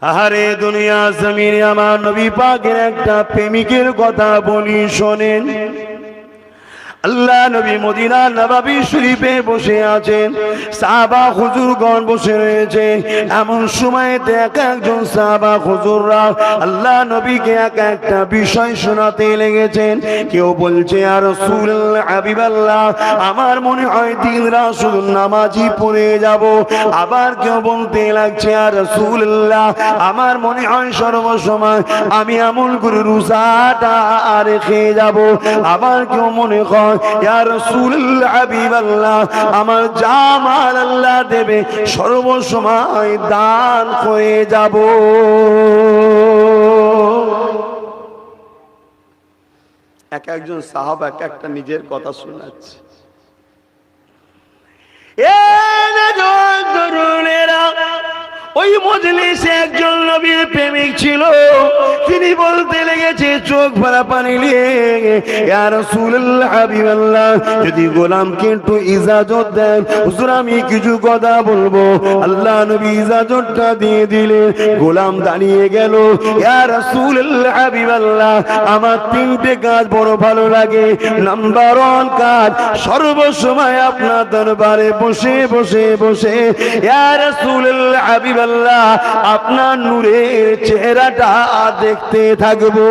আহারে দুনিয়া জমিনে আমার নবী পাকের একটা প্রেমিকের কথা বলি শোনেন। আল্লাহ নবী মদিনা নববী শরীফে বসে আছেন, সাহাবা হুজুরগণ বসে রয়েছে। এমন সময়তে একজন সাহাবা হুজুররা আল্লাহ নবীকে একটা বিষয় শোনাতে লেগেছেন। কেউ বলছে ইয়া রাসূলুল্লাহ হাবিবাল্লাহ, আমার মনে হয় দিন রাত শুধু নামাজি পড়ে যাব। আবার কেউ বলতে লাগছে ইয়া রাসূলুল্লাহ, আমার মনে হয় সর্বসময় আমি আমল করে রোজাটা রেখে যাব। আবার কেউ মনে হয় ইয়া রাসূলুল্লাহ হাবিবাল্লাহ, আমার যা মাল আল্লাহ দেবে সর্বসময় দান করে যাব। একজন সাহাবা একটা নিজের কথা শোনাচ্ছে। ওই মজলিসে একজন নবীর প্রেমিক ছিল, তিনি বলতে লেগেছে চোখ ভরা পানি নিয়ে, ইয়া রাসূলুল্লাহ হাবিবাল্লাহ, যদি গোলামকে একটু ইজাজত দেন হুজুর আমি কিছু কথা বলবো। আল্লাহ নবী ইজাজতটা দিয়ে দিলেন। গোলাম দাঁড়িয়ে গেল, ইয়া রাসূলুল্লাহ হাবিবাল্লাহ, আমার তিনটে কাজ বড় ভালো লাগে। নাম্বার 1 কাজ, সর্বসময় আপনার দরবারে বসে বসে বসে ইয়া রাসূলুল্লাহ হাবিবাল্লাহ আপনার নূরের চেহারাটা দেখতে থাকবো।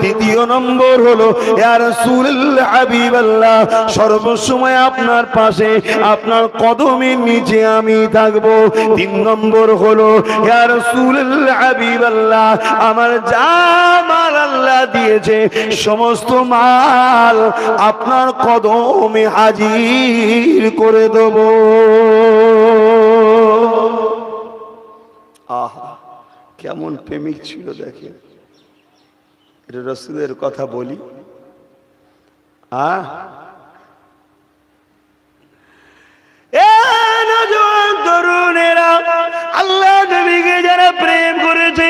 দ্বিতীয় নম্বর হলো ইয়া রাসূলুল্লাহ হাবিবাল্লাহ, সর্বসময় আপনার পাশে আপনার কদমের নিচে আমি থাকবো। 3 নম্বর হলো ইয়া রাসূলুল্লাহ হাবিবাল্লাহ, আমার যা মাল আল্লাহ দিয়েছে সমস্ত মাল আপনার কদমে হাজির করে দেব। আহা, কেমন প্রেমিক ছিল দেখেন। এটা রাসূলের কথা বলি। তরুণেরা, আল্লাহ নবীকে যারা প্রেম করেছে,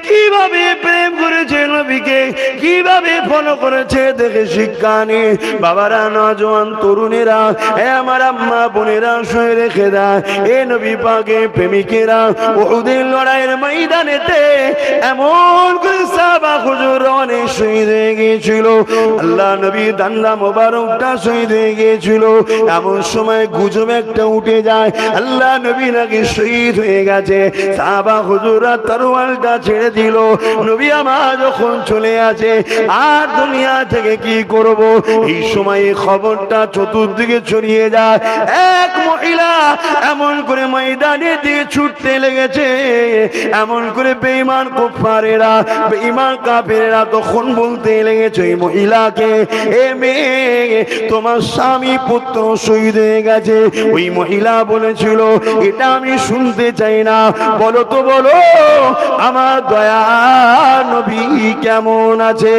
কিভাবে প্রেম করেছে নবীকে, কিভাবে ফলো করেছে দেখে শিক্ষা নিয়ে বাবারা, নওজোয়ান তরুণেরা, আমার আম্মা বোনেরা শুয়ে রেখে দেয়। এ নবী পাকের প্রেমিকেরা উহুদের লড়াইয়ের ময়দানেতে এমন করে সাহাবা হুজুর অনেক শহীদ হয়ে গিয়েছিল। আল্লাহ নবী ডান্ডা মোবারকটা শহীদ হয়ে গিয়েছিল। এমন সময় গুজব একটা উঠে যায়, আল্লাহ নবী নাকি শহীদ হয়ে গেছে। সাহাবা হুজুররা তরোয়ালটা ছেড়ে দিল। নবী আমার যখন চলে আসে, আর দুনিয়া থেকে কি করব, এই সময় খবরটা চতুর্দিকে ছড়িয়ে যায়। এক মহিলা এমন করে ময়দানে দিয়ে ছুটতে লেগেছে, এমন করে বেঈমান কুফারেরা, বেঈমান কাফেরেরা তখন বলতে লেগেছে এই মহিলাকে, এ মেয়ে তোমার স্বামী পুত্র শহীদ হয়ে গেছে। ওই মহিলা বলেছিল এটা আমি শুনতে চাই না, বলো তো বলো আমার দয়া নবী কেমন আছে।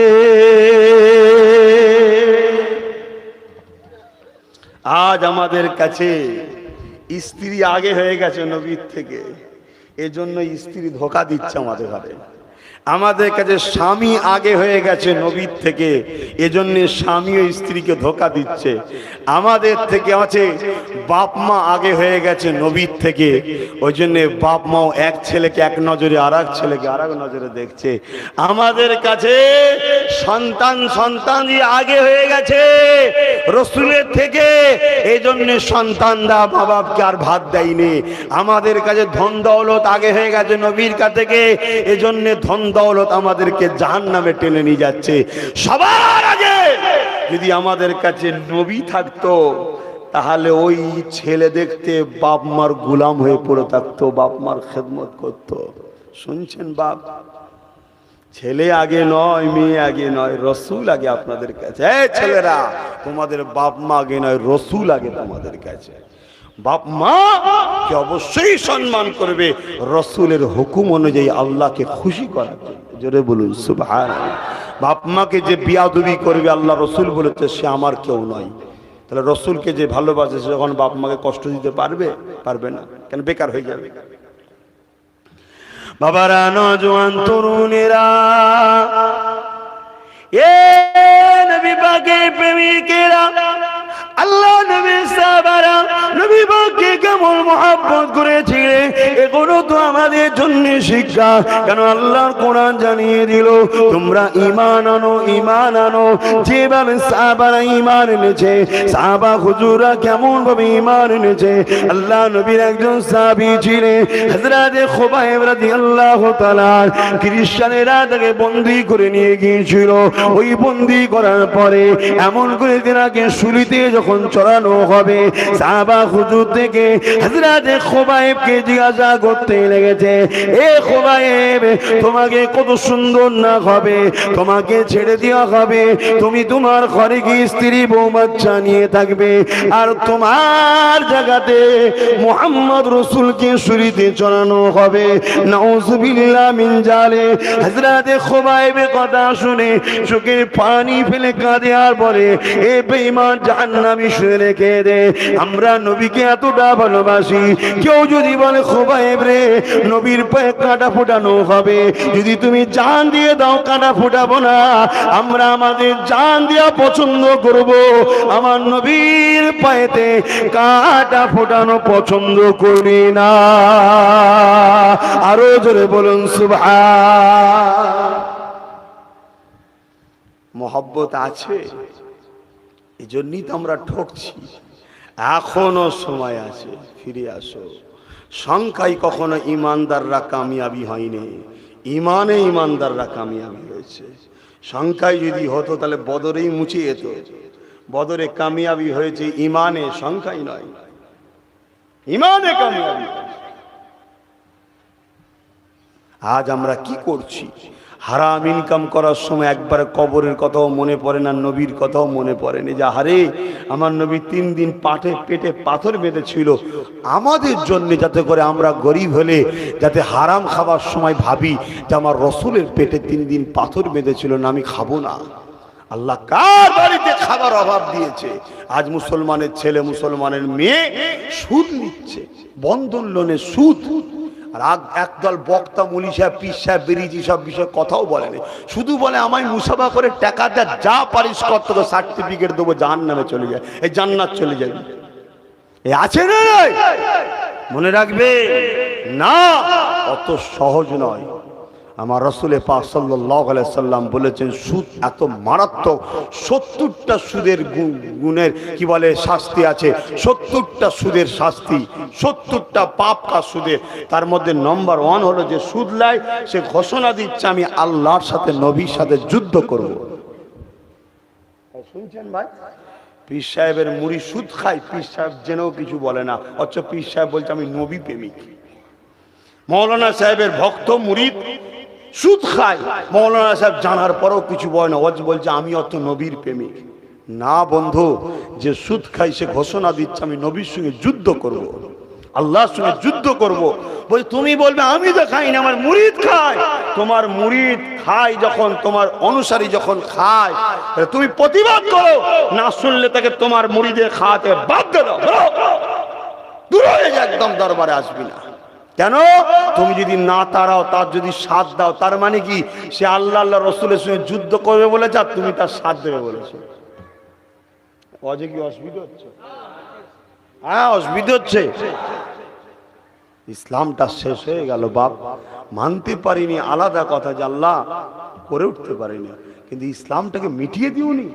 আজ আমাদের কাছে স্ত্রী আগে হয়ে গেছে নবীর থেকে, এজন্য স্ত্রী ধোঁকা দিচ্ছে আমাদের ঘরে। আমাদের কাছে স্বামী আগে হয়ে গেছে নবীর থেকে, এজন্য স্বামীও স্ত্রীকে ধোঁকা দিচ্ছে। আমাদের থেকে আছে বাপ মা আগে হয়ে গেছে নবীর থেকে, ওই জন্য বাপ মাও এক ছেলেকে এক নজরে আর এক ছেলেকে আর এক নজরে দেখছে। আমাদের কাছে সন্তান আগে হয়ে গেছে রসুলের থেকে, এই জন্য সন্তানরা মা বাপকে আর ভাত দেয়নি। আমাদের কাছে ধন দৌলত আগে হয়ে গেছে নবীর কাছ থেকে, এজন্য ধন দৌলত আমাদেরকে জাহান্নামে টেনে নিয়ে যাচ্ছে। সবার আগে যদি আমাদের কাছে নবী থাকতো, তাহলে ওই ছেলে দেখতে বাপ মার গোলাম হয়ে পড়ে থাকতো, বাপ মার খেদমত করতো। শুনছেন বাপ, ছেলে আগে নয়, মেয়ে আগে নয়, রসুল আগে আপনাদের কাছে। ছেলেরা, তোমাদের বাপ মা আগে নয়, রসুল আগে তোমাদের কাছে। বাপ মা কে অবশ্যই সম্মান করবে রসুলের হুকুম অনুযায়ী, আল্লাহকে খুশি করার জন্য। জোরে বলুন সুবহানাল্লাহ। বাপ মাকে যে বিয়াদবি করবে, আল্লাহ রসুল বলেছে সে আমার কেউ নয়। তাহলে রসুলকে যে ভালোবাসে সে যখন বাপ মাকে কষ্ট দিতে পারবে? পারবে না। কেন? বেকার হয়ে যাবে। বাবারা, নওজোয়ান তরুণেরা, এ নবী পাকের প্রেমিকেরা, আল্লাহ নবী সাহাবারা নবী পাককে কেমন মহব্বত করেছিলেন এগুলো তো আমাদের জন্য শিক্ষা। কেন আল্লাহর কোরআন জানিয়ে দিল তোমরা ঈমান আনো যেভাবে সাহাবারা ঈমান এনেছে, সাহাবা হুজুররা কেমন ভাবে ঈমান এনেছে। আল্লাহ নবীর একজন সাহাবী ছিলেন হযরত খুবাইব রাদিয়াল্লাহু তাআলা, খ্রিস্টানেরা তাকে বন্দী করে নিয়ে গিয়েছিল। ওই বন্দী করার পরে এমন করে তাকে শুলিতে যখন চড়ানো হবে, সাহাবা হুজুর থেকে হযরত খুবাইবকে জিজ্ঞাসা করতে লেগেছে, এ খুবাইব তোমাকে কত সুন্দর না হবে, তোমাকে ছেড়ে দেওয়া হবে, তুমি তোমার ঘরে কি স্ত্রী বউ বাচ্চা নিয়ে থাকবে, আর তোমার জায়গাতে মুহাম্মদ রাসূলকে শুলিতে চড়ানো হবে। নাউযুবিল্লাহ মিন জালিক। হযরত খুবাইবের কথা শুনে চোখের পানি ফেলে কাঁদে আর বলে, এ বেঈমান জাহান্নামী শুনে রেখে দে, আমরা নবীকে এতটা ভালোবাসি। কেউ যদি বলে খুবাইব রে নবীর পায়ে কাঁটা ফোটানো হবে, যদি তুমি জান দিয়ে দাও কাঁটা ফোটাবো না, আমরা আমাদের জান দিয়া পছন্দ করব, আমার নবীর পায়েতে কাঁটা ফোটানো পছন্দ করি না। আরো জোরে বলুন সুবহান। মহব্বত আছে, এই জন্যই তো আমরা ঠকছি। এখনো সময় আছে, ফিরে আসো। সংখ্যায় কখনো ইমানদাররা কামিয়াবি হয়নি, ইমানে ইমানদাররা কামিয়াবি হয়েছে। সংখ্যায় যদি হতো তাহলে বদরেই মুছে যেত। বদরে কামিয়াবি হয়েছে ইমানে, সংখ্যায় নয়, ইমানে কামিয়াবি। আজ আমরা কি করছি? হারাম ইনকাম করার সময় একবার কবরের কথাও মনে পড়ে না, নবীর কথাও মনে পড়ে না। যে হারে আমার নবী 3 দিন পেটে পাথর বেঁধেছিল আমাদের জন্য, যাতে করে আমরা গরিব হলে যাতে হারাম খাবার সময় ভাবি যে আমার রসুলের পেটে 3 দিন পাথর বেঁধেছিল না, আমি খাবো না। আল্লাহ কার বাড়িতে খাবার অভাব দিয়েছে? আজ মুসলমানের ছেলে মুসলমানের মেয়ে সুদ নিচ্ছে, বন্ধন লোনে সুদ। আর একদল বক্তা মুলি সাহেব পীর সাহেব বেরিয়েছি সব বিষয়ে কথাও বলেনি, শুধু বলে আমায় মুসাফা করে টাকা দেয়, যা পারিস কর, তোকে সার্টিফিকেট দেবো, জাহান্নামে চলে যায়, এই জান্নাত চলে যাবে। এই আছে না? মনে রাখবে না, অত সহজ নয়। আমার রাসূল পাক সাল্লাল্লাহু আলাইহি সাল্লাম বলেছেন সুদ এত মারাত্মক, 70টা সুদের গুণের কি বলে শাস্তি আছে, 70টা সুদের শাস্তি, 70টা পাপ কা সুদের। তার মধ্যে নম্বর 1 হলো যে সুদ লাই সে ঘোষণা দিচ্ছে আমি আল্লাহর সাথে নবীর সাথে যুদ্ধ করব। শুনছেন ভাই? পীর সাহেবের মুড়ি সুদ খায়, পীর সাহেব জেনেও কিছু বলে না, অথচ পীর সাহেব বলছে আমি নবী প্রেমিক। মৌলানা সাহেবের ভক্ত মুরিদ সুদ খায়, মৌলানা সাহেব জানার পরেও কিছু বলে না, বলছে আমি অত নবীর প্রেমিক। না বন্ধু, যে সুদ খাই সে ঘোষণা দিচ্ছে আমি নবীর সঙ্গে যুদ্ধ করব, আল্লাহর সঙ্গে যুদ্ধ করব। বল তুমি বলবে আমি তো খাই না, আমার মুরিদ খায়। তোমার মুরিদ খায় যখন, তোমার অনুসারী যখন খায়, তুমি প্রতিবাদ করো, না শুনলে তাকে তোমার মুরিদের খাওয়াতে বাধ্য দাও, দূর হয়ে যা, একদম দরবারে আসবি না। কেন? তুমি যদি না তাড়াও, তার যদি সাথ দাও, তার মানে কি সে আল্লাহ আল্লাহ রসুলের সঙ্গে যুদ্ধ করবে বলেছে, আর তুমি তার সাথ দেবে বলেছো। অজে কি অসুবিধা হচ্ছে? হ্যাঁ অসুবিধা হচ্ছে। ইসলামটা শেষ হয়ে গেল বাপ, মানতে পারিনি আলাদা কথা, যে আল্লাহ করে উঠতে পারিনি, কিন্তু ইসলামটাকে মিটিয়ে দিওনি।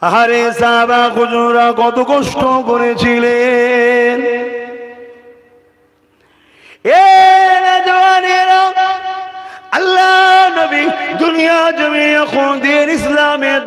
আরে সাহাবা হুজুররা কত কষ্ট করেছিলেন। এ জওয়ানেরা, আল্লাহ নবী দুনিয়া জমি এখন দিন ইসলামের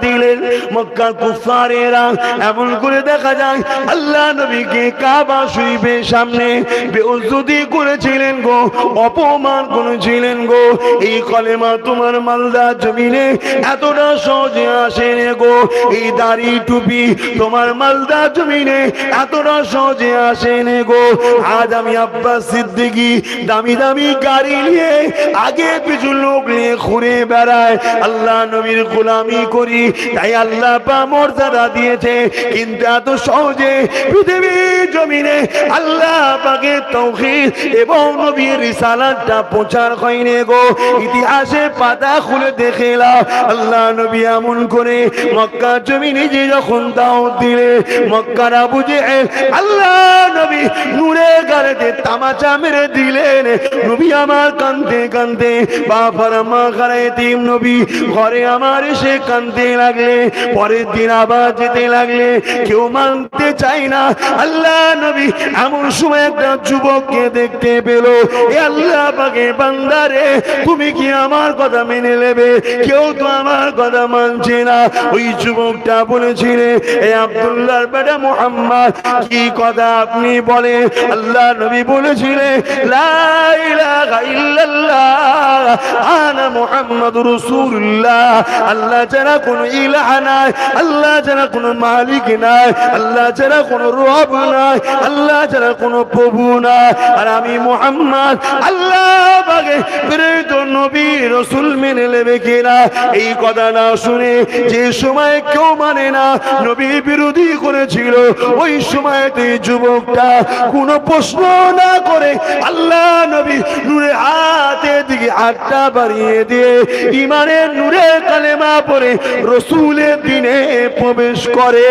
দিলেন। মক্কার কুফারেরা এমন করে দেখা যায় আল্লাহ নবীকে কাবা শরীফের সামনে বেইজ্জতি করেছিলেন গো, অপমান করেছিলেন গো। এই কলেমা তোমার মালদা জমিনে এতটা সহজে আসে না গো, এই দাড়ি টুপি তোমার মালদা জমিনে এতটা সহজে আসে না গো। আজ আমি আব্বাস সিদ্দিকী দামি দামি গাড়ি নিয়ে আগে পিছু লোক নিয়ে ঘুরে বেড়ায়, আল্লাহ নবীর গোলামি করে করি, তাই আল্লাহ পাক মর্যাদা দিয়েছে। কিন্তু এত সহজে পৃথিবীর জমিনে আল্লাহ পাকের তাওহীদ এবং নবীর রিসালাতটা প্রচার হয়নি গো। ইতিহাসে পাতা খুলে দেখে নাও, আল্লাহ নবী এমন করে মক্কা জমিনে যে যখন দাওয়াত দিলে, মক্কার আবু জেহেল আল্লাহ নবী নূরে গালেতে তামাচা মেরে দিলেন। নবী আমার কাঁদতে কাঁদতে, বাবার মা খারা এতিম নবী ঘরে আমার এসে কাঁদতে লাগলে। পরের দিন আবার যেতে লাগলে, কেউ মানতে চায় না। আল্লাহ নবী এমন সময় একটা যুবককে দেখতে পেল। এ আল্লাহ পাকের বান্দারে, তুমি কি আমার কথা মেনে নেবে? কেউ তো আমার কথা মানছে না। ওই যুবকটা বলেছিলেন, এ আব্দুল্লাহর বেটা মুহাম্মদ, কি কথা আপনি বলেন? আল্লাহ নবী বলেছিলেন, লা ইলাহা ইল্লাল্লাহ আনা মুহাম্মাদুর রাসূলুল্লাহ। আল্লাহ ছাড়া কোনো ইলাহ নাই, আল্লাহ ছাড়া কোনো মালিক নাই, আল্লাহ ছাড়া কোনো রব নাই, আল্লাহ ছাড়া কোনো প্রভু নাই, আর আমি মুহাম্মদ আল্লাহ পাকের প্রেরিত নবী রাসূল মেনে নেবে কিনা? এই কথা না শুনে যে সময় কেউ মানে না, নবী বিরোধী করেছিল, ওই সময়তে যুবকটা কোনো প্রশ্ন না করে আল্লাহ নবী নূরে হাতের দিকে হাতটা বাড়িয়ে দিয়ে ঈমানের নূরে কালেমা পড়ে রাসূলের দ্বীনে প্রবেশ করে।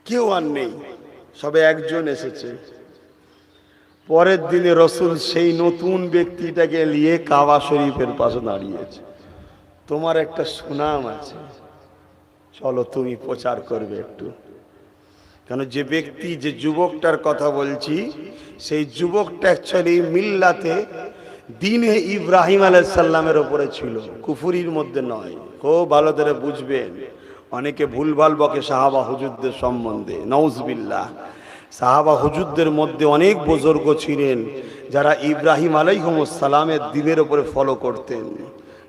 কেউ আর নেই, সবে একজন এসেছে। পরের দিনে রাসূল সেই নতুন ব্যক্তিটাকে নিয়ে কাবা শরীফের পাশে দাঁড়িয়েছে। তোমার একটা সুনাম আছে, চলো তুমি প্রচার করবে একটু। কেন, যে ব্যক্তি, যে যুবকটার কথা বলছি, সেই যুবকটা অ্যাকচুয়ালি মিল্লাতে দ্বীনে ইব্রাহিম আলাইহিস সালামের উপরে ছিল, কুফরির মধ্যে নয়। খুব ভালো করে বুঝবেন, অনেকে ভুলভাল বকে সাহাবা হুজুরদের সম্বন্ধে, নাউজুবিল্লাহ। সাহাবা হুজুরদের মধ্যে অনেক বুজুর্গ ছিলেন যারা ইব্রাহিম আলাইহিস সালামের দ্বীনের উপরে ফলো করতেন,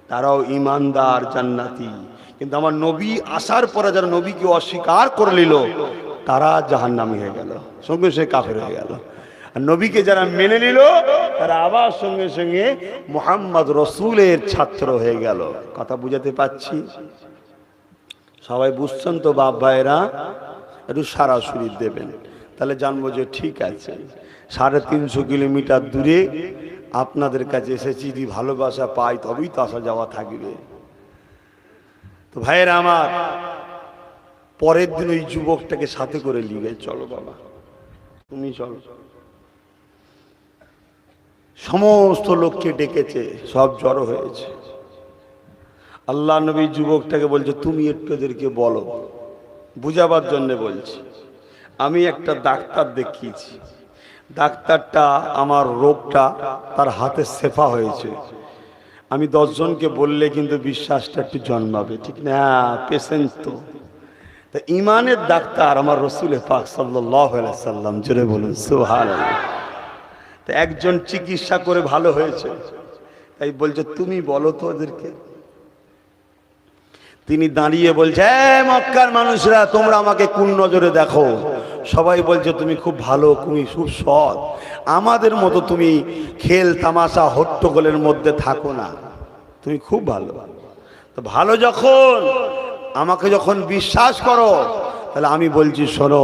তারাও ইমানদার জান্নাতি। কিন্তু আমার নবী আসার পরে যারা নবীকে অস্বীকার করে নিল, তারা জাহান্নামী হয়ে গেল, সঙ্গে সঙ্গে কাফের হয়ে গেল। আর নবীকে যারা মেনে নিল, তারা আবার সঙ্গে সঙ্গে মুহাম্মদ রাসূলের ছাত্র হয়ে গেল। কথা বুঝাতে পারছি? সবাই বুঝছেন তো বাপ ভাইরা? একটু সরাসরি দেবেন, তাহলে জানবো যে ঠিক আছে। 350 কিলোমিটার দূরে আপনাদের কাছে এসেছি, যদি ভালোবাসা পাই তবেই তো আসা যাওয়া থাকবে। তো ভাইয়েরা আমার, পরের দিন ওই যুবকটাকে সাথে করে নিয়ে, চলো বাবা তুমি চলো। সমস্ত লোককে ডেকেছে, সব জড়ো হয়েছে। আল্লাহ নবী যুবকটাকে বলছে, তুমি একটু এদেরকে বলো, বুঝাবার জন্য বলছি। আমি একটা ডাক্তার দেখিয়েছি, ডাক্তারটা আমার রোগটা তার হাতে শেফা হয়েছে। আমি 10 জনকে বললে কিন্তু বিশ্বাসটা একটু জন্মাবে, ঠিক না? পেশেন্ট তো ইমানের ডাক্তার আমার রাসূল পাক সাল্লাল্লাহু আলাইহি সাল্লাম, জোরে বলুন সুবহানাল্লাহ। তো একজন চিকিৎসা করে ভালো হয়েছে, তাই বলছে তুমি বলো তো ওদেরকে। তিনি দাঁড়িয়ে বলছে, মক্কার মানুষরা, তোমরা আমাকে কোন নজরে দেখো? সবাই বলছে তুমি খুব ভালো, তুমি খুব সৎ, আমাদের মতো তুমি খেল তামাশা হট্টগোলের মধ্যে থাকো না, তুমি খুব ভালো। তো ভালো যখন, আমাকে যখন বিশ্বাস করো, তাহলে আমি বলছি শোনো,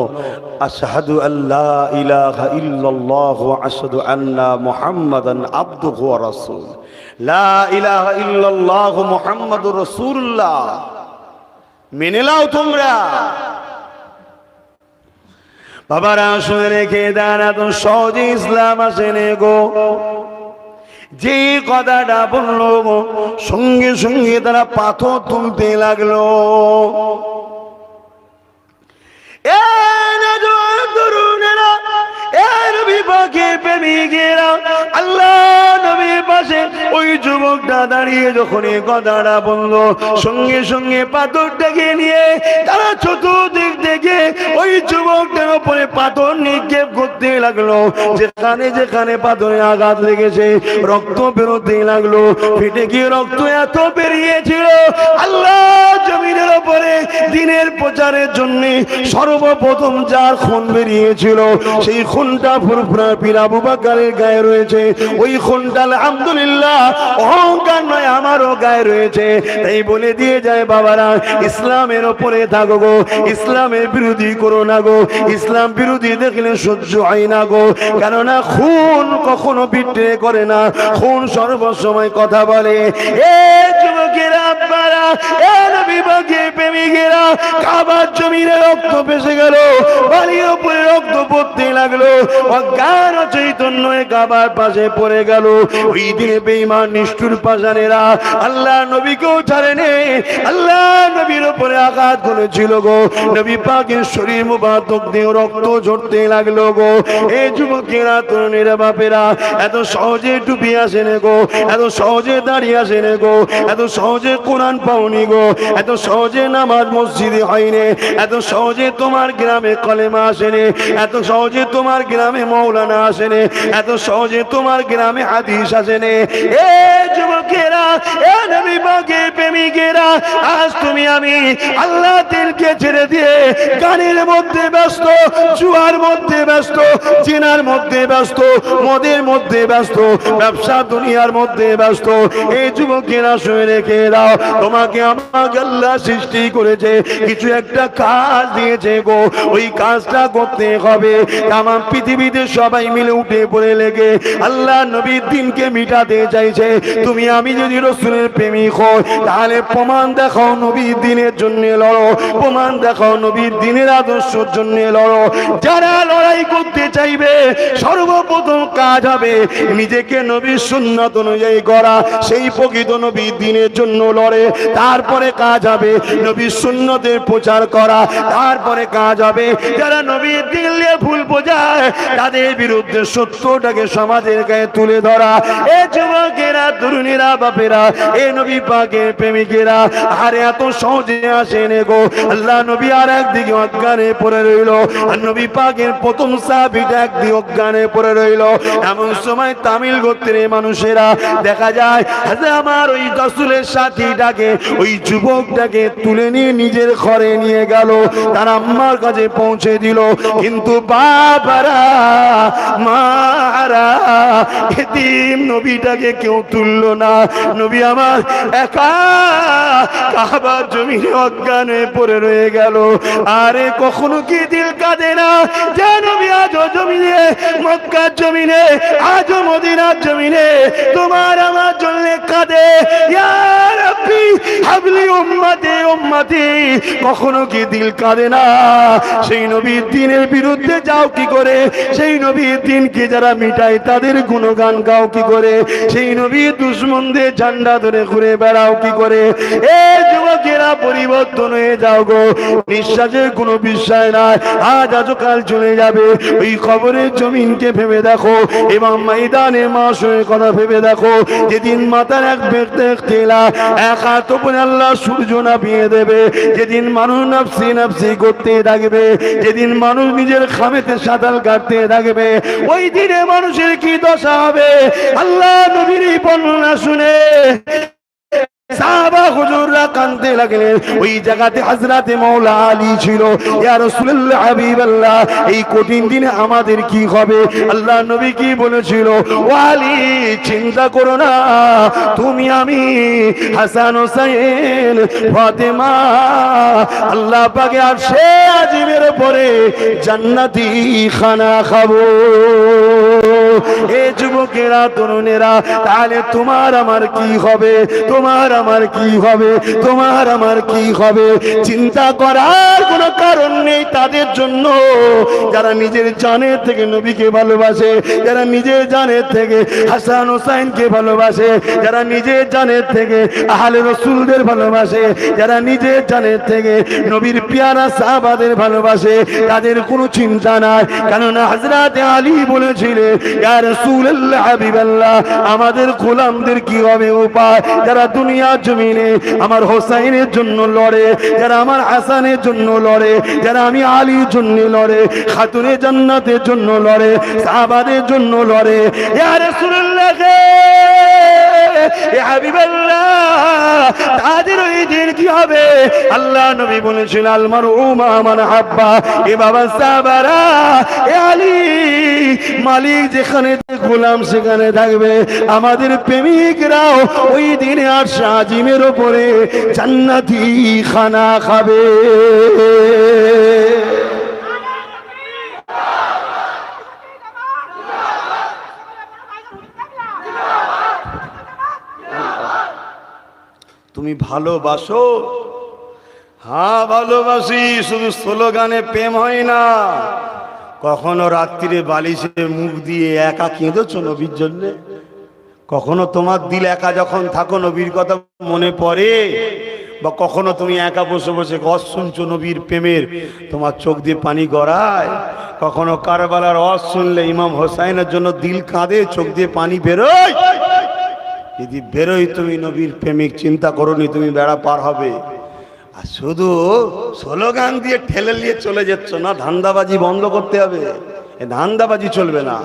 আশহাদু আল্লা ইলাহা ইল্লাল্লাহ ওয়া আশহাদু আন্না মুহাম্মাদান আবদুহু ওয়া রাসূল, লা ইলাহা ইল্লাল্লাহ মুহাম্মাদুর রাসূলুল্লাহ। মেনে নাও তোমরা। বাবারা শুনে রেখে দেন, এত সহজে ইসলাম আসেনি গো। যে কথাটা বললো, সঙ্গে সঙ্গে তারা পাথর তুলতে লাগলো। আল্লাহ নবীর পাশে ওই যুবকটা দাঁড়িয়ে যখন এই কথাটা বললো, সঙ্গে সঙ্গে পাথরটাকে নিয়ে তারা চতুর্দিক থেকে ওই যুবকটার উপরে পাথর নিক্ষেপ করতে লাগলো। যেখানে যেখানে পাথরে আঘাত লেগেছে রক্ত বেরোতে লাগলো। ফেটে গিয়ে রক্ত এত বেরিয়েছিল, আল্লাহ জমিনের উপরে দিনের প্রচারের জন্য সর্বপ্রথম যার খুন বেরিয়েছিল সেই খুনটা ফুরফুরা পীর আবু বকরের গায়ে রয়েছে। ওই খুনটা আলহামদুলিল্লাহ অহংকার নয়, আমারও গায়ে রয়েছে। তাই বলে দিয়ে যায় বাবারা, ইসলামের ওপরে থাকো গো, ইসলামের বিরোধী করো না গো, ইসলাম বিরোধী দেখলে সহ্য হয় না গো। কেননা খুন কখনো বিট্রে করে না, খুন সর্বসময় কথা বলে। এ যুবকেরা, আব্বারা, এ নবী পাকের প্রেমিকেরা, কাবার জমিনে রক্ত ভেসে গেল, বালির উপরে রক্ত পড়তে লাগলো, অজ্ঞান চৈতন্য কাবার পাশে পড়ে গেল। ওই দিনে বেঈমান নিষ্ঠুর পাষাণেরা আল্লাহ নবীকেও ছাড়েনি, আল্লাহ নবীর উপরে আঘাত করেছিল গো। নবী পাকের শরীর মুবারক দিয়ে রক্ত ঝরতে লাগলো গো। এই যুবকেরা, তরুণেরা, বাপেরা, এত সহজে টুপি আসে না গো, এত সহজে দাঁড়িয়ে আসে না গো, এত সহজে কোরআন পাওনি গো, এত সহজে নামাজ মসজিদে হয়নি, এত সহজে তোমার গ্রামে কলেমা আসেনি, এত সহজে তোমার গ্রামে মৌলানা আসেনি, এত সহজে তোমার গ্রামে হাদিস আসেনি। এ যুবকেরা, এ নবী পাকের প্রেমিকেরা, আজ তুমি আমি আল্লাহ দিনকে ছেড়ে দিয়ে গানের মধ্যে ব্যস্ত, জুয়ার মধ্যে ব্যস্ত, জিনার মধ্যে ব্যস্ত, মদের মধ্যে ব্যস্ত, ব্যবসা দুনিয়ার মধ্যে ব্যস্ত। এই যুবকেরা শুনে রেখে দাও, তোমাকে আমাকে আল্লাহ সৃষ্টি করেছে, কিছু একটা কাজ দিয়েছে গো, ওই কাজটা করতে হবে। তামাম পৃথিবীতে সবাই মিলে উঠে পড়ে লেগে আল্লাহ নবীর দিনকে মিটাতে চাইছে। তুমি আমি যদি রাসূলের প্রেমিক হই, তাহলে প্রমাণ দেখাও নবীর দিনের জন্য লড়ো, প্রমাণ দেখাও নবীর দিনের আদর্শের জন্য লড়ো। যারা লড়াই করতে চাইবে, সর্বপ্রথম কাজ হবে নিজেকে নবীর সুন্নাত অনুযায়ী গড়া, সেই প্রকৃত নবীর দিনের জন্য লড়ে। তারপরে কাজ হবে নবীর সুন্নতের প্রচার করা, তারপরে কাজ হবে যারা নবীর দিন নিয়ে ভুল বোঝায় তাদের বিরুদ্ধে সত্যটাকে সমাজের গায়ে তুলে ধরা। এ যুবকেরা, তরুণীরা, বাপেরা, এ নবী পাকের প্রেমিকেরা, আরে এত সহজে আসেন গো। আল্লাহ নবী আর একদিকে অজ্ঞানে পড়ে রইল, আর নবী পাকের প্রথম সাহাবীটা একদিকে অজ্ঞানে পড়ে রইল। এমন সময় তামিল গোত্রের মানুষেরা দেখা যায় আমার ওই রাসূলের সাথীটাকে, ওই যুবকটাকে তুলে নিয়ে নিজের ঘরে নিয়ে গেল, তার আম্মার কাছে পৌঁছে দিল। কিন্তু বাবারা, মারা, এতিম নবীটাকে কেউ তুলল না। নবী আমার একা কাবার জমিনে অজ্ঞান হয়ে পড়ে রয়ে গেল। আরে কখনো কি দিল কাঁদে না যে নবী আজও জমিনে, মক্কার জমিনে, আজও মদিনার জমিনে তোমার আমার জন্য কাঁদে? ইয়া রাব্বি হাবলি উম্মতি উম্মতি, কখনো কি দিল কাঁদে না? সেই নবীর দিনের বিরুদ্ধে যাও কি করে? সেই নবীর দিনকে যারা মিটায় তাদের গুণগান গাও কি করে? সেই নবীর দুশমনদের ঝান্ডা ধরে ঘুরে বেড়াও কি করে? এ যুবকেরা, পরিবর্তন হয়ে যাও গো। নিঃশ্বাসের কোনো বিশ্বাস নাই, আজ কাল চলে যাবে। ওই খবরের জমিনকে ভেবে দেখো এবং ময়দানে মাসের কথা ভেবে দেখো। যেদিন মাথার এক ব্যক্তি খেলা এক হাত উপরে আল্লাহ সূর্য নামিয়ে দেবে, যেদিন মানুষ নাফসি নাফসি করতে থাকবে, যেদিন মানুষ নিজের খামেতে সাঁতার কাটতে থাকবে, ওই দিনে মানুষের কি দশা হবে? আল্লাহ নবীর এই বর্ণনা শুনে সাহাবা হুজুররা কাঁদতে লাগলেন। ওই জায়গাতে হযরতে মাওলা আলী ছিল। ইয়া রাসূলুল্লাহ, হাবিবাল্লাহ, এই কঠিন দিনে আমাদের কি হবে? আল্লাহ নবী কি বলেছিল? ও আলী, চিন্তা করো না, তুমি আমি, হাসান হোসেন, ফাতেমা আল্লাহ পাকে আরশে আজিমের উপরে জান্নাতি খানা খাবো। এ যুবকেরা, তরুণেরা, তাহলে তোমার আমার কি হবে? তোমার আমার কি হবে? তোমার আমার কি হবে? চিন্তা করার কোনো কারণ নেই তাদের জন্য যারা নিজের জানের থেকে নবীকে ভালোবাসে, যারা নিজের জানের থেকে হাসান হোসেনকে ভালোবাসে, যারা নিজের জানের থেকে আহলে রাসূলদের ভালোবাসে, যারা নিজের জানের থেকে নবীর পিয়ারা সাহাবাদের ভালোবাসে, তাদের কোনো চিন্তা নাই। কেননা হযরতে আলী বলেছিলেন, ইয়া রাসূলুল্লাহ, হাবিবাল্লাহ, আমাদের গোলামদের কি হবে উপায়? যারা দুনিয়ার জমিনে আমার হোসেনের জন্য লড়ে, যারা আমার হাসানের জন্য লড়ে, যারা আমি আলীর জন্য লড়ে, খাতুনে জান্নাতের জন্য লড়ে, সাহাবাদের জন্য লড়ে, ইয়া রাসূলুল্লাহ, ইয়া হাবিবাল্লাহ, তাদের ওই দিন কি হবে? আল্লাহ নবী বলেছেন আল মারউ মা মান হাব্বা। এ বাবা সাহাবারা, এ আলী, মালিক যেখানে গোলাম সেখানে থাকবে। আমাদের প্রেমিকরাও ওই দিনে আরশ আজিমের উপরে জান্নাতি খানা খাবে। তুমি ভালোবাসো? হ্যাঁ ভালোবাসি। শুধু স্লোগানে প্রেম হয় না, কখনো রাত্রিরে বালিশে মুখ দিয়ে একা কেঁদেছো নবীর জন্য? কখনো তোমার দিল একা যখন থাকো নবীর কথা মনে পড়ে? বা কখনো তুমি একা বসে বসে ওয়াজ শুনছো নবীর প্রেমের, তোমার চোখ দিয়ে পানি গড়ায়? কখনো কারবালার ওয়াজ শুনলে ইমাম হোসাইনের জন্য দিল কাঁদে, চোখ দিয়ে পানি বেরোয়? যদি বেরোই তুমি নবীর প্রেমিক, চিন্তা করোনি তুমি বেড়া পার হবে। আর শুধু স্লোগান দিয়ে ঠেলে নিয়ে চলে যাচ্ছ না, ধান্দাবাজি বন্ধ করতে হবে। এ ধান্দাবাজি চলবে না,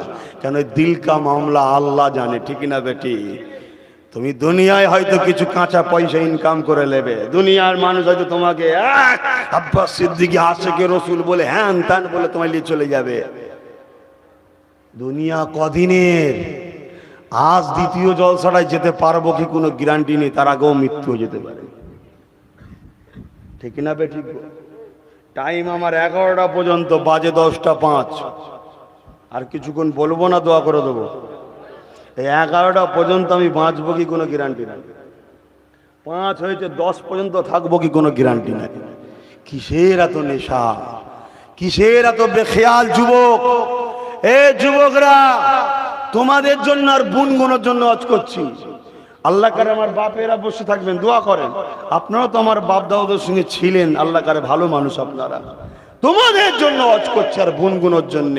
কেন দিল কা মামলা আল্লাহ জানে, ঠিক না বেটি? তুমি দুনিয়ায় হয়তো কিছু কাঁচা পয়সা ইনকাম করে নেবে, দুনিয়ার মানুষ হয়তো তোমাকে আব্বাস সিদ্দিকী আশিকে রসুল বলে হ্যান ত্যান বলে তোমায় নিয়ে চলে যাবে। দুনিয়া কদিনের? আজ দ্বিতীয় জলসাটায় যেতে পারবো কি কোনো গ্যারান্টি নেই, তার আগেও মৃত্যু হয়ে যেতে পারে, ঠিক না বেঠিক? টাইম আমার 11টা পর্যন্ত, বাজে 10টা 5। আর কিছুক্ষণ বলবো না, দোয়া করে দেবো। এই 11টা পর্যন্ত আমি বাঁচবো কি কোনো গ্যারান্টি নাই। 5 হয়েছে, 10 পর্যন্ত থাকবো কি কোনো গ্যারান্টি নাই। কিসের এত নেশা, কিসের এত বেখেয়াল যুবক? এ যুবকরা, তোমাদের জন্য আর গুনগুনোর জন্য আজ করছি। আল্লাহ কারে আমার বাপেরা বসে থাকবেন, দোয়া করেন। আপনারা তো আমার বাপ দাদাদের সঙ্গে ছিলেন, আল্লাহ কারে ভালো মানুষ আপনারা। তোমাদের জন্য আজ করছি আর গুনগুনোর জন্য।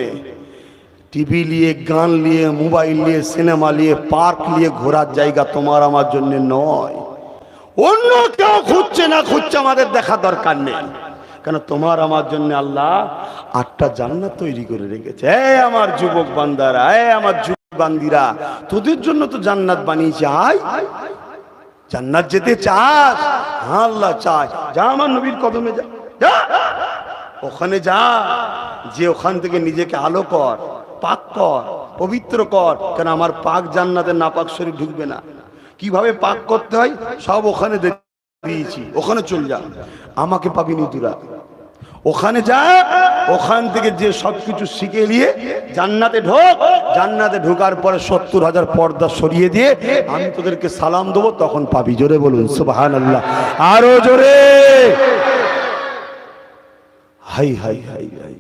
টিভি নিয়ে, গান নিয়ে, মোবাইল নিয়ে, সিনেমা নিয়ে, পার্ক নিয়ে ঘোরার জায়গা তোমার আমার জন্য নয়। অন্য কেউ খুঁজছে না খুঁজছে, আমাদের দেখা দরকার নেই। কেন তোমার আমার জন্য আল্লাহ 8টা জান্নাত তৈরি করে রেখেছে। আমার যুবক বান্দারা, আমার যুবক বান্দিরা, তোদের জন্য তো জান্নাত বানিয়েছে। আয় জান্নাত যেতে চাস? হ্যাঁ আল্লাহ চায়। যা আমার নবীর কদমে যা, ওখানে যা, যে ওখান থেকে নিজেকে আলো কর, পাক কর, পবিত্র কর। কেন আমার পাক জান্নাতে নাপাক শরীর ঢুকবে না। কিভাবে পাক করতে হয় সব ওখানে দিয়েছি, ওখানে চল যা, আমাকে পাবি নি তোরা। ওখানে যা, ওখান থেকে যে সবকিছু শিখে নিয়ে জান্নাতে ঢোক। জান্নাতে ঢোকার পরে 70,000 পর্দা সরিয়ে দিয়ে আমি তোদেরকে সালাম দেবো, তখন পাবি। জোরে বলুন সুবহানাল্লাহ, আরো জোরে। হাই হাই হাই হাই,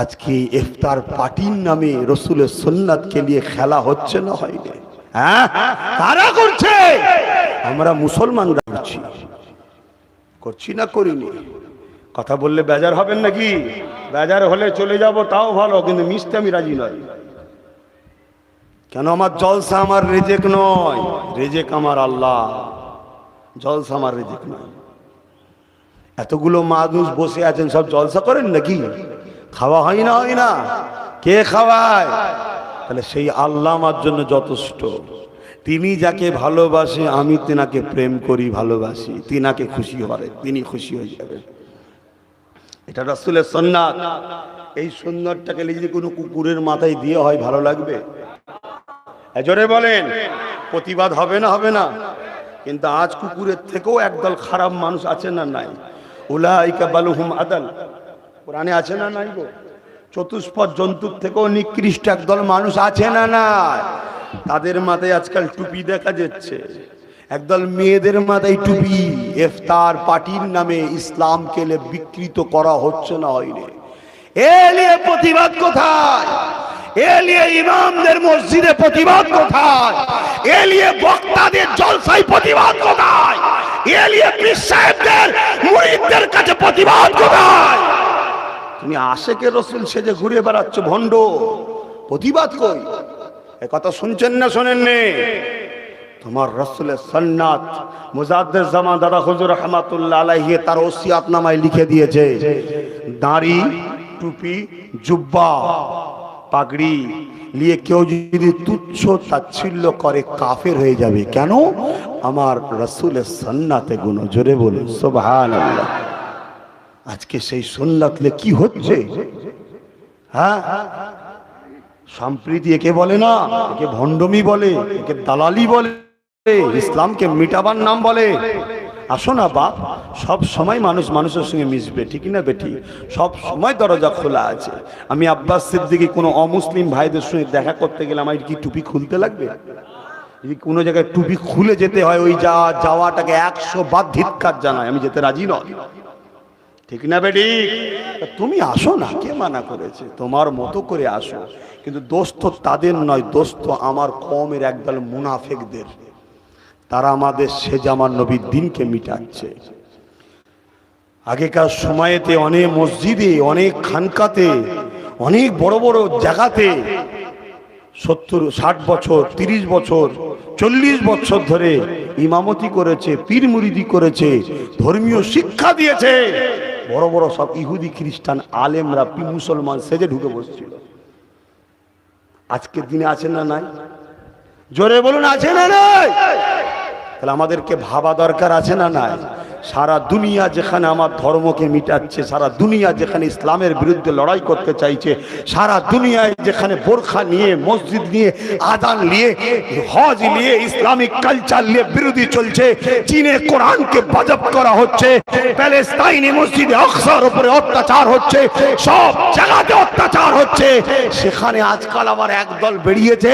আজকে ইফতার পার্টির নামে রসুলের সুন্নাতকে নিয়ে খেলা হচ্ছে না হয়নি? হ্যাঁ, কারা করছে? আমরা মুসলমানরা করছি না করিনি? কথা বললে বেজার হবেন নাকি? বেজার হলে চলে যাব তাও ভালো, কিন্তু মিশতে আমি রাজি নই। কেন? আমার জলসা আমার রেজেক নয়, রেজেক আমার আল্লাহ। জলসা আমার রেজেক নয়। এতগুলো মানুষ বসে আছেন, সব জলসা করেন নাকি? খাওয়া হয় না? হয় না? কে খাওয়ায়? তাহলে সেই আল্লাহ আমার জন্য যথেষ্ট। তিনি যাকে ভালোবাসে, আমি তিনাকে প্রেম করি, ভালোবাসি, তিনাকে খুশি করে, তিনি খুশি হয়ে যাবেন। এটা রাসূলের সুন্নাত। এই সুন্নাতটাকে যদি কোনো কুকুরের মাথায় দিয়ে হয়, ভালো লাগবে? জোরে বলেন, প্রতিবাদ হবে না? হবে না? কিন্তু আজ কুকুরের থেকেও একদল খারাপ মানুষ আছে না নাই? উলাইকা বালুহুম আদাল, কোরআনে আছে না নাই গো? চতুষ্পদ জন্তুর থেকেও নিকৃষ্ট একদল মানুষ আছে না নাই? তাদের মাথায় আজকাল টুপি দেখা যাচ্ছে, একদল মেয়েদের মাথায় টুপি। ইফতার পার্টির নামে ইসলামকে বিকৃত করা হচ্ছে না হয়নি? এ নিয়ে প্রতিবাদ কোথায়? এ নিয়ে ইমামদের মসজিদে প্রতিবাদ কোথায়? এ নিয়ে বক্তাদের জলসায় প্রতিবাদ কোথায়? এ নিয়ে পীর সাহেবদের মুরিদদের কাছে প্রতিবাদ কোথায়? তুমি আশেকে রসুল সেজে ঘুরে বেড়াচ্ছ, ভণ্ড। প্রতিবাদ কই? এ কথা শুনছেন না শোনেননি? তোমার রাসূলের সুন্নাত মুজাদ্দিদ জামান দাদা হুজুর রাহমাতুল্লাহ আলাইহি তার ওসিয়াতনামায় লিখে দিয়েছে, দাড়ি, টুপি, জুব্বা, পাগড়ি নিয়ে কেউ যদি তুচ্ছ তাচ্ছিল্য করে কাফের হয়ে যাবে। কেন? আমার রাসূলের সুন্নাতে গুণ। জোরে বলুন সুবহানাল্লাহ। আজকে সেই সুন্নাতলে কি হচ্ছে? হ্যাঁ, সম্প্রীতি একে বলে না, একে ভণ্ডমি বলে, একে দালালি বলে, ইসলামকে মিটাবার নাম বলে। আসো না বাপ, সব সময় মানুষ মানুষের সঙ্গে মিশবে, ঠিক না বেটি? সব সময় দরজা খোলা আছে। আমি আব্বাস সিদ্দিকী কোনো অমুসলিম ভাইদের সঙ্গে দেখা করতে গেলে আমার কি টুপি খুলতে লাগবে? যদি কোনো জায়গায় টুপি খুলে যেতে হয়, ওই যাওয়াটাকে 100 বার ধিক্কার জানায়, আমি যেতে রাজি নয়, ঠিক না বেটি? তুমি আসো না, কে মানা করেছে? তোমার মতো করে আসো, কিন্তু দোষ তো তাদের নয়, দোষ তো আমার কওমের একদল মুনাফিকদের। তারা আমাদের সেজামান নবীর দিনকে মিটাচ্ছে। আগেকার সময়েতে অনেক মসজিদে, অনেক খানকাতে, অনেক বড় বড় জায়গাতে 70-60 বছর, 30 বছর, 40 বছর ধরে ইমামতি করেছে, পীর মুরিদি করেছে, ধর্মীয় শিক্ষা দিয়েছে। বড় বড় সব ইহুদি খ্রিস্টান আলেমরা মুসলমান সেজে ঢুকে বসছিল। আজকের দিনে আছে না নাই? জোরে বলুন, আছে না নাই? তাহলে আমাদেরকে ভাবা দরকার আছে না নাই? সারা দুনিয়া যেখানে আমার ধর্মকে মিটাচ্ছে, সারা দুনিয়া যেখানে ইসলামের বিরুদ্ধে লড়াই করতে চাইছে, সারা দুনিয়ায় যেখানে বোরখা নিয়ে, মসজিদ নিয়ে, আযান নিয়ে, হজ নিয়ে, ইসলামিক কালচার নিয়ে বিরোধী চলছে, চীনে কোরআনকে বাজব করা হচ্ছে, প্যালেস্তাইনে মসজিদে আকসার উপরে অত্যাচার হচ্ছে, সব জায়গাতে অত্যাচার হচ্ছে, সেখানে আজকাল আবার একদল বেরিয়েছে,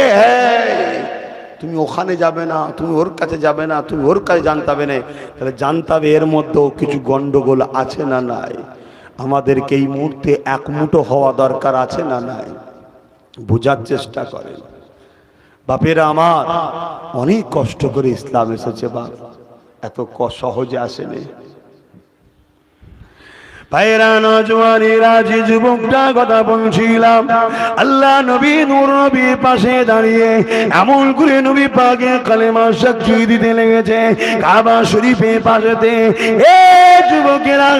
তুমি ওখানে যাবে না, তুমি ওর কাছে যাবে না, তুমি ওর কাছে জানতে হবে না। তাহলে জানতে হবে এর মধ্যেও কিছু গন্ডগোল আছে না নাই? আমাদেরকে এই মুহূর্তে এক মুঠো হওয়া দরকার আছে না নাই? বোঝার চেষ্টা করেন বাপেরা আমার। অনেক কষ্ট করে ইসলাম এসেছে বাপ, এত সহজে আসেনি। ভাইরা, নওজওয়ানেরা, যে যুবকটা কথা বলছিলাম, আল্লাহ নবী নূর নবীর পাশে দাঁড়িয়ে এমন করে নবী পাকে কালেমা সাক্ষী দিতে লেগেছে কাবা শরীফের পাশেতে। এ যুবকেরা,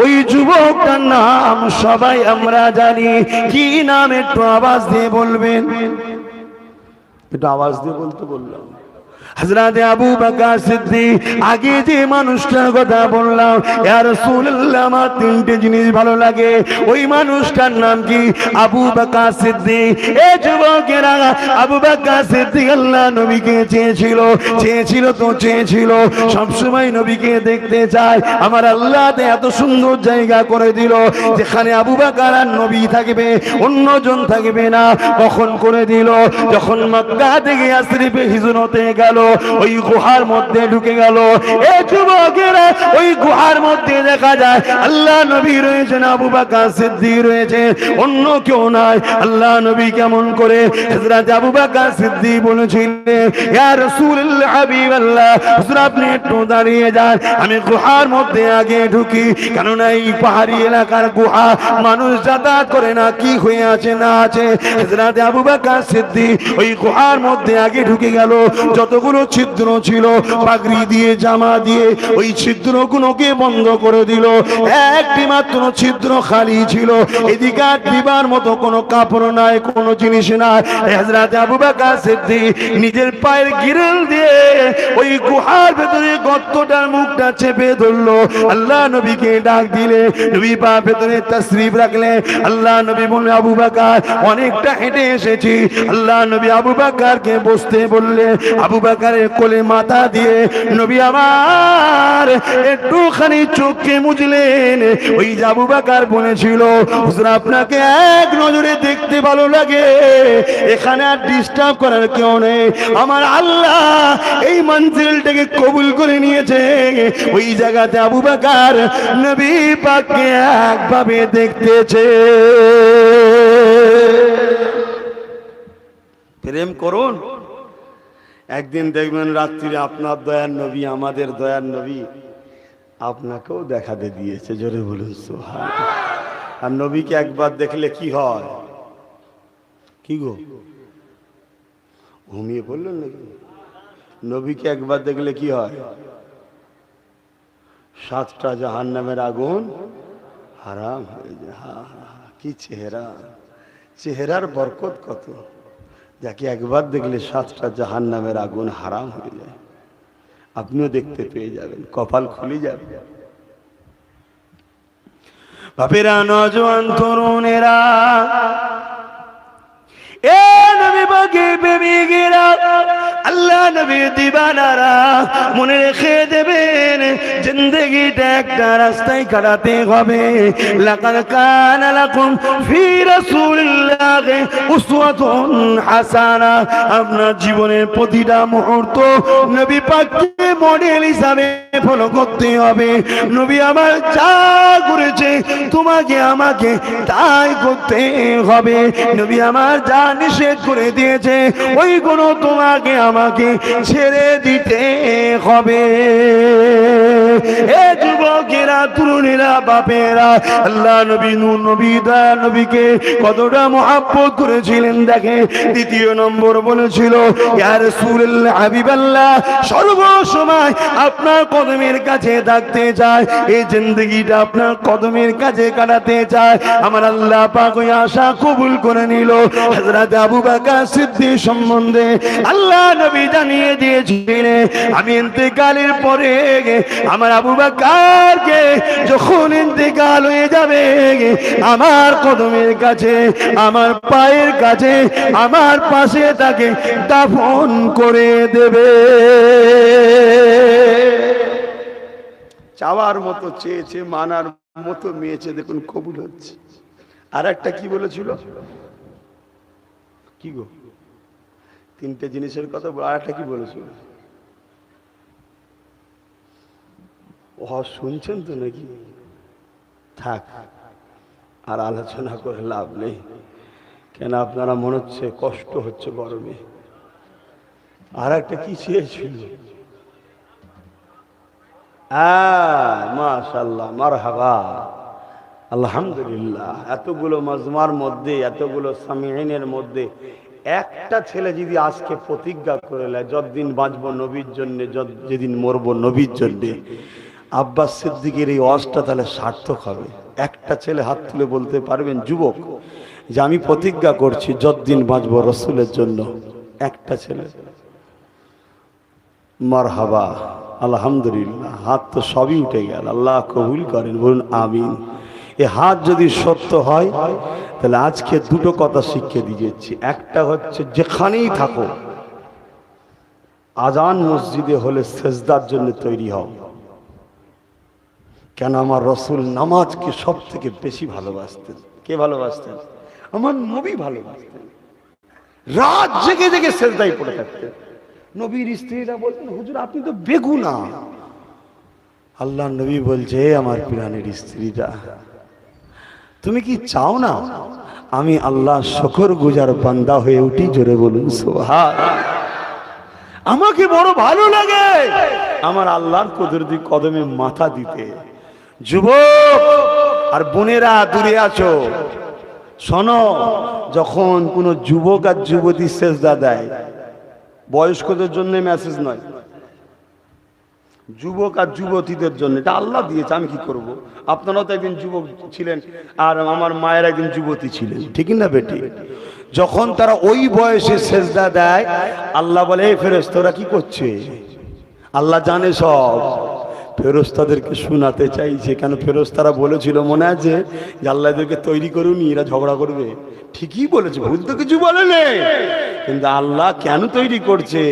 ওই যুবকটার নাম সবাই আমরা জানি। কি নাম? একটু আওয়াজ দিয়ে বলবেন। একটু আওয়াজ দিয়ে বলতে বললাম। হযরত আবু বকর সিদ্দিক। আগে যে মানুষটার কথা বললাম, ইয়া রাসূলুল্লাহ, আমার 3টে জিনিস ভালো লাগে। ওই মানুষটার নাম কি? আবু বকর সিদ্দিক। এই যুবকেরা, আবু বকর সিদ্দিক আল্লাহ নবীকে চেয়েছিল সবসময় নবীকে দেখতে চায়। আমার আল্লাহ এত সুন্দর জায়গা করে দিল যেখানে আবু বকর আর নবী থাকবে, অন্যজন থাকবে না। কখন করে দিল? যখন মক্কা থেকে ইয়াসরিবে হিজরতে গেল, ওই গুহার মধ্যে ঢুকে গেল। এই যুবকেরা, ওই গুহার মধ্যে দেখা যায় আল্লাহ নবী রয়েছেন, আবু বকর সিদ্দিক রয়েছে, অন্য কেউ নাই। আল্লাহ নবী কেমন করে? হযরত আবু বকর সিদ্দিক বলেছিলেন, ইয়া রাসূলুল্লাহ, হাবিবাল্লাহ, হুজুর আপনি একটু দাঁড়িয়ে যান, আমি গুহার মধ্যে আগে ঢুকি। কেননা এই পাহাড়ি এলাকার গুহা, মানুষ যাতায়াত করে না, কি হয়ে আছে না আছে। হযরত আবু বকর সিদ্দিক ওই গুহার মধ্যে আগে ঢুকে গেল। যতগুলো ছিদ্র ছিল পাগড়ি দিয়ে, জামা দিয়ে ওই ছিদ্রগুলোকে বন্ধ করে দিল। একটি মাত্র ছিদ্র খালি ছিল, এদিকে দিবার মতো কোনো কাপড় নাই, কোনো জিনিস নাই। হযরত আবু বকর সিদ্দিক নিজের পায়ের গিরল দিয়ে ওই গুহার ভেতরে গর্তটার মুখটা চেপে ধরলো। আল্লাহ নবীকে ডাক দিলে, নবী পা ভেতরে তাশরীফ রাখলে। আল্লাহ নবী বললেন, আবু বকর, অনেকটা হেঁটে এসেছি। আল্লাহ নবী আবু বকরকে বসতে বললেন। আবু বকরের কোলে মাথা দিয়ে নবী আমার একটুখানি চোখকে মুছলেন। ওই যে আবু বকর বলেছিল, হুজুর আপনাকে এক নজরে দেখতে ভালো লাগে, এখানে আর ডিস্টার্ব করার কেউ নেই। আমার আল্লাহ এই মঞ্জিলটাকে কবুল করে নিয়েছে। ওই জায়গাতে আবু বকর নবী পাককে একভাবে দেখতেছে। প্রেম করুন, একদিন দেখবেন রাত্রিরে আপনার দয়ার নবী, আমাদের দয়ার নবী আপনাকেও দেখাতে দিয়েছে। জোরে বলুন সুবহানাল্লাহ। আর নবীকে একবার দেখলে কি হয়? কি গো, ঘুমিয়ে পড়লেন নাকি? নবীকে একবার দেখলে কি হয়? 7টা জাহান্নামের আগুন হারাম হয়ে যায়। হা হা, কি চেহারা, চেহারার বরকত কত, যাকে একবার দেখলে 7টা জাহান্নামের আগুন হারাম হয়ে যায়। আপনিও দেখতে পেয়ে যাবেন, কপাল খুলে যাবে। বাপেরা, নওজোয়ান তরুণেরা, এ নবী পাকের প্রেমিকেরা, আল্লাহ নবী দিবানারা, মনে রেখে দেবেন জিন্দেগিটা একটা রাস্তায় কাটাতে হবে। লাকাদ কানা লাকুম ফি রাসূলিল্লাহি উসওয়াতুন হাসানা। আপনার জীবনের প্রতিটা মুহূর্ত নবী পাককে মডেল হিসাবে ফলো করতে হবে। নবী আমার যা করেছে তোমাকে আমাকে তাই করতে হবে। নবী আমার যা নিষেধ করে দিয়েছে ওইগুলো তোমাকে আমাকে ছেড়ে দিতে হবে। এ যুবকেরা, তরুণেরা, বাপেরা, আল্লাহ নবী নূর নবী দয়া নবীকে কতটা মহব্বত করেছিলেন দেখে। দ্বিতীয় নম্বর বলেছিল, ইয়া রাসূলুল্লাহ, হাবিবাল্লাহ, সর্বসময় আপনার কদমের কাছে থাকতে চায়, এই জিন্দেগিটা আপনার কদমের কাছে কাটাতে চায়। আমার আল্লাহ পাক ওই আশা কবুল করে নিল। হযরত আবু বকর সিদ্দিক সম্বন্ধে আল্লাহ নবী জানিয়ে দিয়েছিলেন, আমি ইন্তেকালের পরে আমার আবু বকরকে যখন ইন্তেকাল হয়ে যাবে আমার কদমের কাছে, আমার পায়ের কাছে, আমার পাশে তাকে দাফন করে দেবে। চাওয়ার মতো চেয়েছে, মানার মতো মেয়েছে, দেখুন কবুল হচ্ছে। আর একটা কি বলেছিল, কি গো, 3টে জিনিসের কথা। আর একটা কি বলেছিল, ও শুনছেন তো নাকি? থাক, আর আলোচনা করে লাভ নেই, কেন আপনারা মনে হচ্ছে কষ্ট হচ্ছে গরমে। আর একটা কি চেয়েছিল? মাশাআল্লাহ, মারহাবা, আলহামদুলিল্লাহ। এতগুলো মাজমার মধ্যে, এতগুলো সামিঈনের মধ্যে একটা ছেলে যদি আজকে প্রতিজ্ঞা করে নেয় যতদিন বাঁচবো নবীর জন্য, যেদিন মরবো নবীর জন্য, আব্বাস সিদ্দিকের এই ওয়াজটা তাহলে সার্থক হবে। একটা ছেলে হাত তুলে বলতে পারবেন, যুবক, যে আমি প্রতিজ্ঞা করছি যতদিন বাঁচবো রসুলের জন্য? একটা ছেলে? মারহাবা, আলহামদুলিল্লাহ। হাত তো সবই উঠে গেল, আল্লাহ কবুল করেন, বলুন আমিন। এ হাত যদি সত্য হয় তাহলে আজকে দুটো কথা শিখিয়ে দিয়েছি। একটা হচ্ছে, যেখানেই থাকো আজান মসজিদে হলে সেজদার জন্য তৈরি হও। কেন? আমার রসুল নামাজকে সব থেকে বেশি ভালোবাসতেন। কে ভালোবাসতেন? আমার নবী ভালোবাসতেন। রাত জেগে জেগে সেজদায় পড়ে থাকতেন। নবীর স্ত্রীরা বলতেন, হুজুর আপনি তো বেগুনা। আল্লাহ নবী বলছে, আমার প্রাণের স্ত্রীরা, তুমি কি চাও না আমি আল্লাহ শুকরগুজার বান্দা হয়ে উঠি? জোরে বলুন সুবহানাল্লাহ। আমাকে বড় ভালো লাগে আমার আল্লাহর কুদরতি কদমে মাথা দিতে। যুবক আর বোনেরা দূরে আছো, শোনো, যখন কোনো যুবক আর যুবতী সেজদা দেয়, বয়স্কদের জন্য মেসেজ নয়, যুবক আর যুবতীদের জন্য, এটা আল্লাহ দিয়েছে, আমি কি করব? আপনারাও তো একদিন যুবক ছিলেন, আর আমার মায়ের একদিন যুবতী ছিলেন, ঠিক না বেটি? যখন তারা ওই বয়সে সেজদা দেয়, আল্লাহ বলে, এই ফেরেশতারা কি করছে? আল্লাহ জানে সব। ফেরেশতাদেরকে শোনাতে চাইছে। কেন? ফেরেশতারা বলেছিল, মনে আছে যে আল্লাহ এদেরকে তৈরি করুনি, এরা ঝগড়া করবে। ঠিকই বলেছে, ভুল তো কিছু বলেনি, কিন্তু আল্লাহ কেন তৈরি করছে?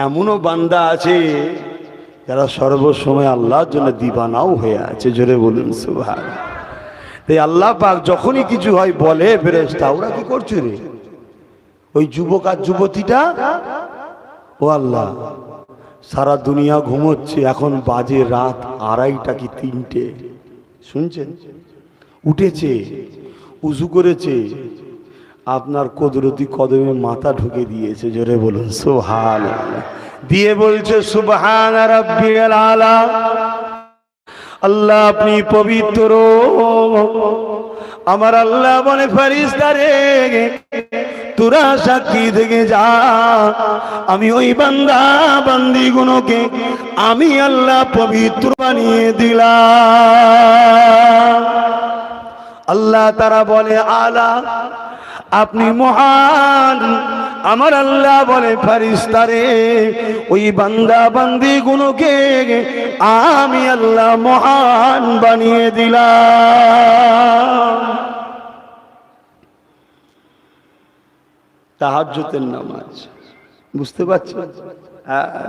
এমনও বান্দা আছে যারা সর্বসময় আল্লাহর জন্য দিবানাও হয়ে আছে। জোরে বলুন সুবহানাল্লাহ। তাই আল্লাহ পাক যখনই কিছু হয় বলে ফেরেশতা, ওরা কি করছে রে? ওই যুবক আর যুবতীটা, ও আল্লাহ, সারা দুনিয়া ঘুমোচ্ছে, এখন বাজে রাত 2:30 কি 3টে, শুনছেন? উঠেছে, উজু করেছে, আপনার কুদরতি কদমে মাথা ঢুকে দিয়েছে। জোরে বলুন সুবহানাল্লাহ। দিয়ে বলছে, সুবহান রাব্বিয়াল আলা, আল্লাহ আপনি পবিত্র। আমার আল্লাহ বলে, ফেরেশতারে তোরা সাক্ষী থেকে যা, আমি ওই বান্দা বান্দি গুলোকে আমি আল্লাহ পবিত্র বানিয়ে দিলাম। আল্লাহ তারা বলে, আলা আপনি মহান। আমার আল্লাহ বলে ফেরেশতারে ওই বান্দা বান্দি গুলোকে আমি আল্লাহ মহান বানিয়ে দিলাম। তাহাজ্জুদের নামাজ বুঝতে পারছো?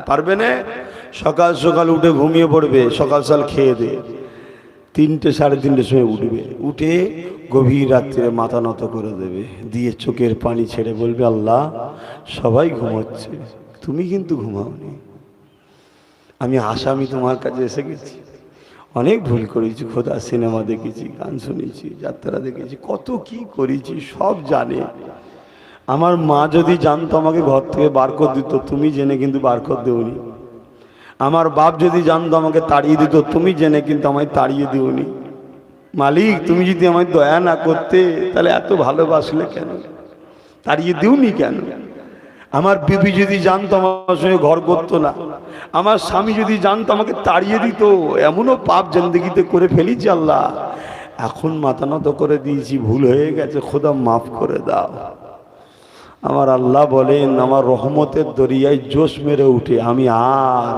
পারবে না? সকাল সকাল উঠে ঘুমিয়ে পড়বে, সকাল সকাল খেয়ে দে, 3টে 3:30 সময় উঠবে, উঠে গভীর রাত্রে মাথা নত করে দেবে, দিয়ে চোখের পানি ছেড়ে বলবে আল্লাহ সবাই ঘুমোচ্ছে, তুমি কিন্তু ঘুমাওনি, আমি আসামি তোমার কাছে এসে গেছি, অনেক ভুল করেছি খোদা, সিনেমা দেখেছি, গান শুনেছি, যাত্রা দেখেছি, কত কি করেছি সব জানে। আমার মা যদি জানতো আমাকে ঘর থেকে বার করে দিত, তুমি জেনে কিন্তু বার করে দেওনি। আমার বাপ যদি জানতো আমাকে তাড়িয়ে দিত, তুমি জেনে কিন্তু আমায় তাড়িয়ে দিওনি। মালিক তুমি যদি আমায় দয়া না করতে তাহলে এত ভালোবাসলে কেন, তাড়িয়ে দিওনি কেন? আমার বিবি যদি জানতো আমার সঙ্গে ঘর করতো না, আমার স্বামী যদি জানতো আমাকে তাড়িয়ে দিত, এমনও পাপ জিন্দেগিতে করে ফেলেছি আল্লাহ, এখন মাথা নত করে দিয়েছি, ভুল হয়ে গেছে, খোদা মাফ করে দাও। আমার আল্লাহ বলেন আমার রহমতের দরিয়ায় জোশ মেরে উঠে আমি আর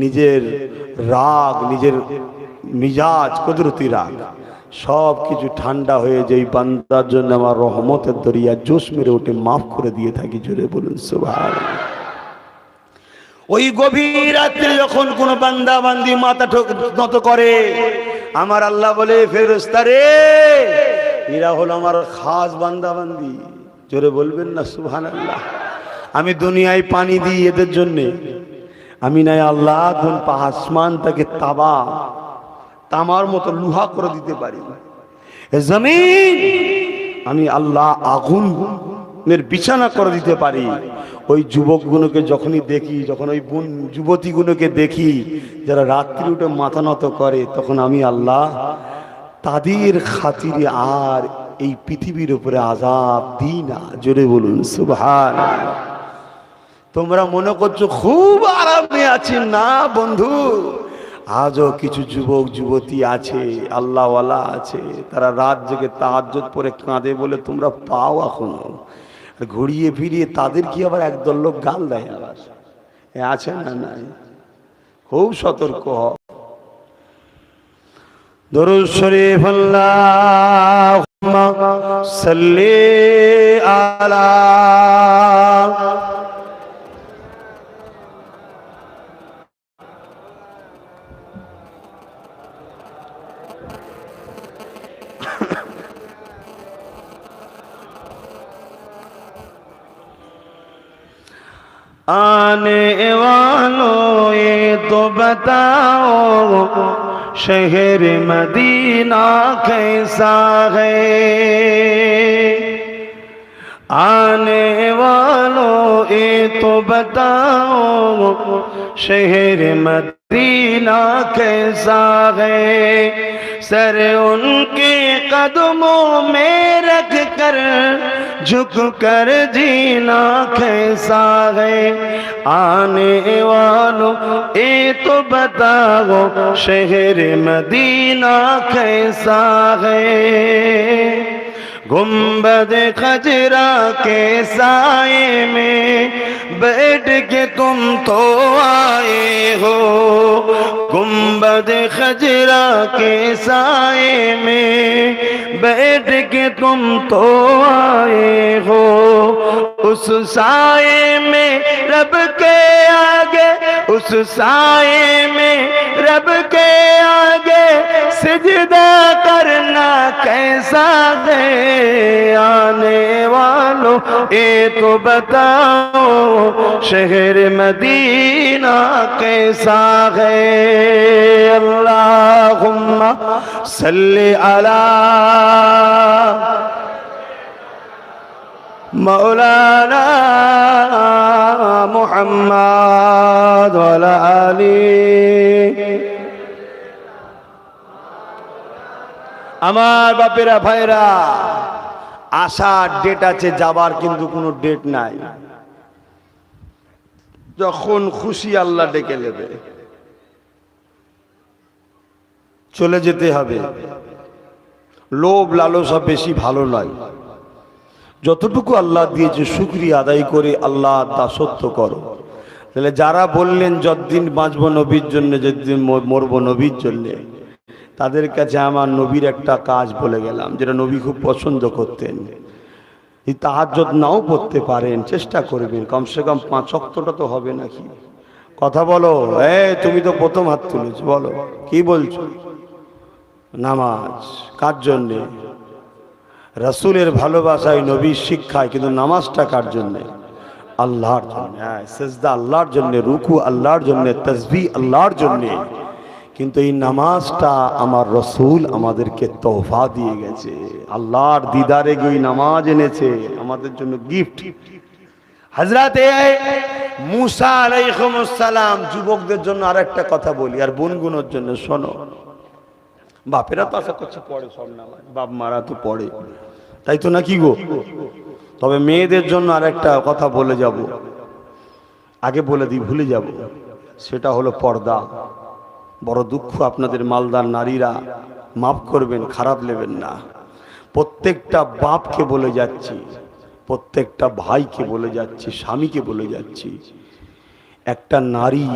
নিজের রাগ, নিজের মিজাজ, কুদরতি রাগ সব কিছু ঠান্ডা হয়ে যায় বান্দার জন্য, আমার রহমতের দরিয়া জোশ মেরে উঠে মাফ করে দিয়ে থাকি। জোরে বলুন সুবহানাল্লাহ। ওই গভীর রাত্রে যখন কোন বান্দা বান্দি মাথা নত করে, আমার আল্লাহ বলে ফেরেশতারে এরা হলো আমার খাস বান্দা বান্দি। জোরে বলবেন না সুবহানাল্লাহ। আমি দুনিয়ায় পানি দিই এদের জন্যে, আমি নাই আল্লাহ কোন আসমানটাকে তামার মতো লুহা করে দিতে পারি, জমিন আমি আল্লাহ আগুনের বিছানা করে দিতে পারি। ওই যুবকগুলোকে যখনই দেখি, যখন ওই যুবতীগুলোকে দেখি যারা রাত্রি উঠে মাথা নত করে, তখন আমি আল্লাহ তাদের খাতিরে আর এই পৃথিবীর উপরে আযাব দিই না। জোরে বলুন সুবহানাল্লাহ। তোমরা মনে করছো খুব আরামে আছি, না বন্ধু, আজও কিছু যুবক যুবতী আছে, আল্লাহওয়ালা আছে, তারা রাত জেগে তাহাজ্জুদ পড়ে কাঁদে বলে তোমরা পাও এখনো। ঘুরিয়ে ফিরিয়ে তাদের কি আবার একদল লোক গাল দেয়, আবার আছে না? নাই, খুব সতর্ক হও। দরুদ শরীফ আল্লাহুম্মা সাল্লি আলা आने वालों ये तो बताओ शहर मदीना कैसा है, आने वालों ये तो बताओ शहर मदीना कैसा है, सर उनके कदमों में रख कर झुक कर जीना कैसा है, आने वालों ये तो बताओ शहर मदीना कैसा है, गुंबद खजरा के साए में बैठ के तुम तो आए हो, गुंबद खजरा के साए में बैठ के तुम तो आए हो, उस साए में रब के आगे, उस साए में रब के आगे सिजदा करना कैसा है, आने वालों ये तो बताओ शहर मदीना कैसा है। अल्लाहुम्मा सल्ली अला मौलाना मुहम्मद व अला आली। আমার বাপেরা ভাইরা, আসার ডেট আছে, যাবার কিন্তু কোনো ডেট নাই। যখন খুশি আল্লাহ ডেকে নেবে, চলে যেতে হবে। লোভ লালসা বেশি ভালো নয়। যতটুকু আল্লাহ দিয়েছে শুকরিয়া আদায় করে আল্লাহ দাসত্ব করো। তাহলে যারা বললেন যতদিন বাঁচবো নবীর জন্য, যতদিন মরবো নবীর জন্যে, তাদের কাছে আমার নবীর একটা কাজ বলে গেলাম, যেটা নবী খুব পছন্দ করতেন। এই তাহাজ্জুদ নাও পড়তে পারেন, চেষ্টা করবেন, কমসে কম 5 ওয়াক্তটা তো হবে নাকি? কথা বলো। তুমি তো প্রথম হাত তুলেছো, বলো কি বলছো? নামাজ কার জন্যে? রাসূলের ভালোবাসায়, নবীর শিক্ষায়, কিন্তু নামাজটা কার জন্যে? আল্লাহর জন্য। সিজদা আল্লাহর জন্য, রুকু আল্লাহর জন্য, তাসবিহ আল্লাহর জন্য। কিন্তু এই নামাজটা আমার রাসূল আমাদেরকে তোহফা দিয়ে গেছে, আল্লাহর দিদারে গিয়ে নামাজ এনেছে আমাদের জন্য গিফট। হযরতে মুসা আলাইহিস সালাম, যুবকদের জন্য আরেকটা কথা বলি, আর বোনগুনোর জন্য শোনো। বাপেরা তো আশা করছে পড়ে সব নামাজ, বাপ মারা তো পড়ে, তাই তো নাকি গো? তবে মেয়েদের জন্য আরেকটা কথা বলে যাব, আগে বলে দিই, ভুলে যাব। সেটা হলো পর্দা। বড় দুঃখ আপনাদের মালদার নারীরা, মাফ করবেন, খারাপ নেবেন না। প্রত্যেকটা বাপকে বলে যাচ্ছি, প্রত্যেকটা ভাইকে বলে যাচ্ছি, স্বামীকে বলে যাচ্ছি, একটা নারী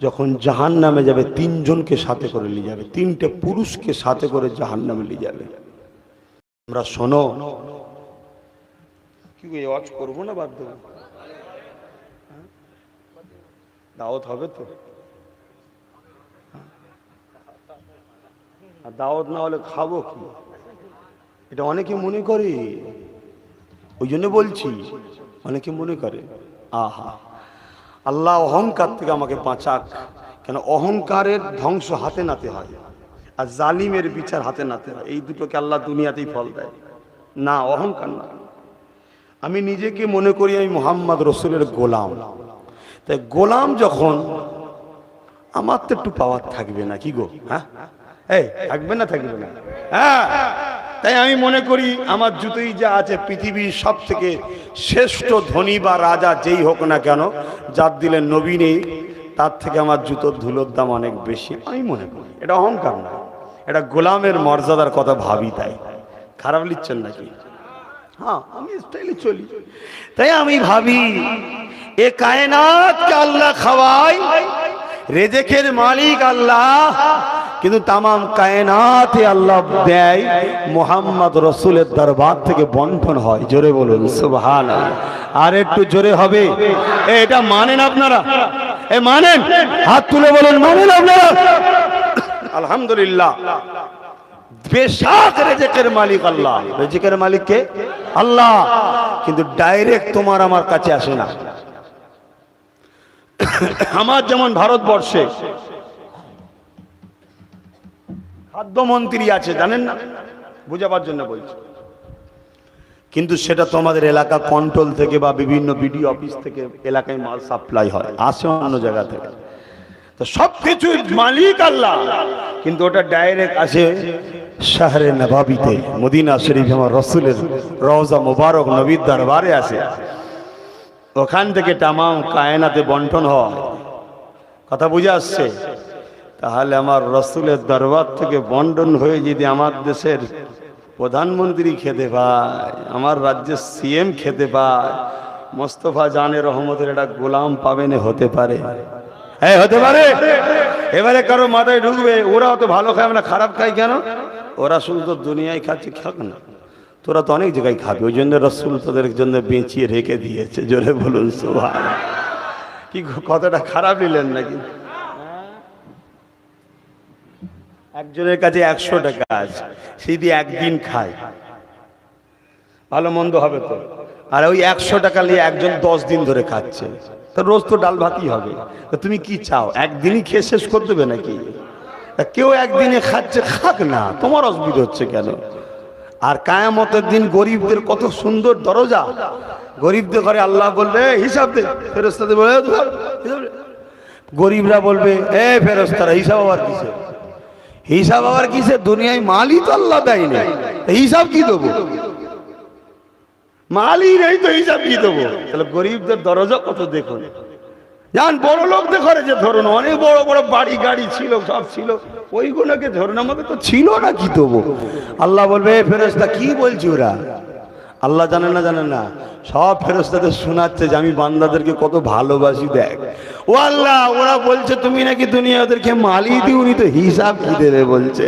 যখন জাহান্নামে যাবে 3 জনকে সাথে করে নিয়ে যাবে, 3টে পুরুষকে সাথে করে জাহান্নামে নিয়ে যাবে। আমরা শোনো, কি ওয়াজ করবো না বাদ দেবো? দাওয়াত হবে তো? আর দাওয়াত না হলে খাবো কি? এটা অনেকে মনে করে, ওই জন্য বলছি, অনেকে মনে করে আহা আল্লাহ অহংকার থেকে আমাকে বাঁচাক। কেন? অহংকারের ধ্বংস হাতে নাতে হয়, আর জালিমের বিচার হাতে নাতে হয়। এই দুটোকে আল্লাহ দুনিয়াতেই ফল দেয় না, অহংকার না। আমি নিজেকে মনে করি আমি মুহাম্মদ রাসূলের গোলাম। তাই গোলাম যখন, আমার তো একটু পাওয়ার থাকবে না কি গো? হ্যাঁ, থাকবে না, থাকবে না? হ্যাঁ, তাই আমি মনে করি আমার জুতোই যা আছে, পৃথিবীর সব থেকে শ্রেষ্ঠ ধনী বা রাজা যেই হোক না কেন, যার দিলে নবী নেই, তার থেকে আমার জুতোর ধুলোর দাম অনেক বেশি। আমি মনে করি এটা অহংকার না, এটা গোলামের মর্যাদার কথা ভাবি। তাই খারাপ লিখছেন নাকি? হ্যাঁ, আমি স্টাইলে চলি। তাই আমি ভাবি এ কায়নাতকে আল্লাহ খাওয়ায়, রেজেকের মালিক আল্লাহ, কিন্তু তামাম কায়নাতে আল্লাহ দেয়, মুহাম্মদ রাসূলের দরবার থেকে বন্টন হয়। জোরে বলুন সুবহানাল্লাহ। আর একটু জোরে হবে। এটা মানেন আপনারা? মানেন? হাত তুলে বলুন মানেন আপনারা? আলহামদুলিল্লাহ। বেশক রেজেকের মালিক আল্লাহ। রেজেকের মালিক কে? আল্লাহ। কিন্তু ডাইরেক্ট তোমার আমার কাছে আসে না। আমার যেমন ভারতবর্ষে খাদ্যমন্ত্রী আছে, জানেন না? বুঝাবার জন্য বলছি। কিন্তু সেটা তোমাদের এলাকা কন্ট্রোল থেকে বা বিভিন্ন বিডিও অফিস থেকে এলাকায় মাল সাপ্লাই হয়, আসে অন্য জায়গা থেকে। তো সবকিছু মালিক আল্লাহ, কিন্তু ওটা ডাইরেক্ট আসে শহরে নবাবিতে, মদিনা শরীফ, আমার রাসূলের রওজা মুবারক নবীর দরবারে আসে। ওখান থেকে তামাম কায়নাতে বন্টন হয়। কথা বুঝে আসছে? তাহলে আমার রাসূলের দরবার থেকে বন্টন হয়ে যদি আমার দেশের প্রধানমন্ত্রী খেতে পায়, আমার রাজ্যের সিএম খেতে পায়, মোস্তফা জানের রহমতের একটা গোলাম পাবেন, হতে পারে? হ্যাঁ, হতে পারে। এবারে কারো মাথায় ঢুকবে ওরা তো ভালো খায়, না খারাপ খায় কেন? ওরা শুধু তো দুনিয়ায় খাচ্ছে, খাক না, তোরা তো অনেক জায়গায় খাবি। ওই জন্য রাসূল তোদের জন্য বেঁচিয়ে রেখে দিয়েছে। জোরে বলুন সুবহানাল্লাহ। কি কথাটা খারাপ নিলেন নাকি? একজনের কাছে 100 টাকা আছে, সেই দিয়ে একদিন খায়, ভালো মন্দ হবে তো। আর ওই 100 টাকা নিয়ে একজন 10 দিন ধরে খাচ্ছে, তো রোজ তো ডাল ভাতই হবে। তো তুমি কি চাও, একদিনই খেয়ে শেষ করে দেবে নাকি? কেউ একদিনে খাচ্ছে, খাক না, তোমার অসুবিধা হচ্ছে কেন? আর কিয়ামতের দিন গরিবদের কত সুন্দর দরজা। গরিবদের ঘরে আল্লাহ বলবে হিসাব দে, ফেরেশতাদের বলে গরিবরা বলবে এ ফেরেশতারা হিসাব আবার কিসে? হিসাব আবার কিসে? দুনিয়ায় মালই তো আল্লাহ দেয় না, হিসাব কি দেবো? মালই নেই তো হিসাব কি দেবো? তাহলে গরিবদের দরজা কত দেখুন। জান বড় লোকদের ঘরে যে ধরুন অনেক বড় বড় বাড়ি গাড়ি ছিল, সব ছিল, ওইগুলোকে ধরুন, আমাকে তো ছিল না, কি দেবো? আল্লাহ বলবে ফেরেশতা কি বলছি ওরা? আল্লাহ জানেন না জানেন না? সব ফেরেশতাদের শোনাচ্ছে যে আমি বান্দাদেরকে কত ভালোবাসি, দেখ। ও আল্লাহ, ওরা বলছে তুমি নাকি দুনিয়া ওদেরকে মালই দিওনি, তো হিসাব কি দেবে বলছে।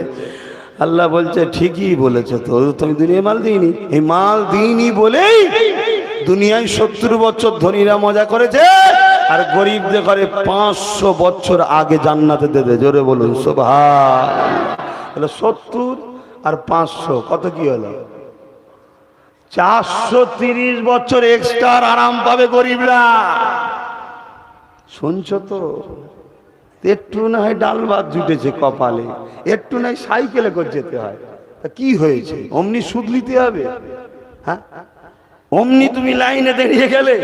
আল্লাহ বলছে ঠিকই বলেছে, তো তুমি দুনিয়া মাল দিইনি, এই মাল দিইনি বলেই দুনিয়ায় 70 বছর ধনীরা মজা করেছে, আর গরিবদের করে 500 বছর আগে জান্নাতে দেবে। জোরে বলুন সুবহানাল্লাহ। 70 আর 500 কত কি হলো? 430 বছর এক্সট্রা আরাম পাবে গরিবরা। শুনছো তো? একটু না হয় ডাল ভাত জুটেছে কপালে, একটু নাই সাইকেলে করে যেতে হয়, তা কি হয়েছে? অমনি সুদ নিতে হবে? হ্যাঁ, অমনি তুমি লাইনে দাঁড়িয়ে গেলে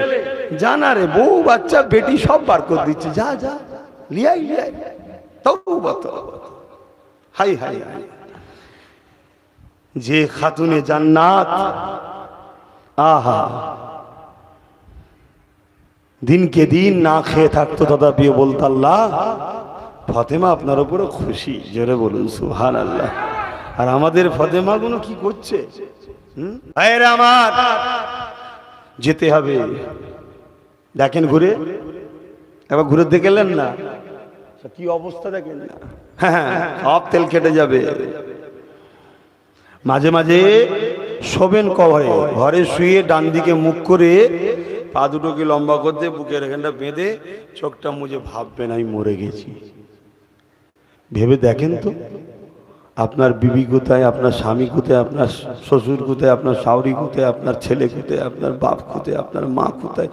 জানা রে, বউ বাচ্চা বেটি সব বার করে দিচ্ছে, যা যা লিয়াই লিয়াই। তওবা তওবা, হাই হাই হাই। যে খাতুনে জান্নাত, আহা, দিনকে দিন না খেয়ে থাকতো, তথাপি বলতো আল্লাহ ফাতেমা আপনার উপরে খুশি। জোরে বলুন সুবহানাল্লাহ। আর আমাদের ফাতেমা গুলো কি করছে? ভাইরা আমার, যেতে হবে। দেখেন ঘুরে, এবার ঘুরে দেখলেন না কি অবস্থা, দেখেন না? হ্যাঁ, সব তেল কেটে যাবে। মাঝে মাঝে শোবেন কবরে, ঘরে শুয়ে ডান দিকে মুখ করে পা দুটোকে লম্বা করতে, বুকের এখানটা বেঁধে চোখটা মুজে ভাববেন আমি মরে গেছি। ভেবে দেখেন তো, আপনার বিবি কোথায়, আপনার স্বামী কোথায়, আপনার শ্বশুর কোথায়, আপনার শাওরি কোথায়, আপনার ছেলে কোথায়, আপনার বাপ কোথায়, আপনার মা কোথায়,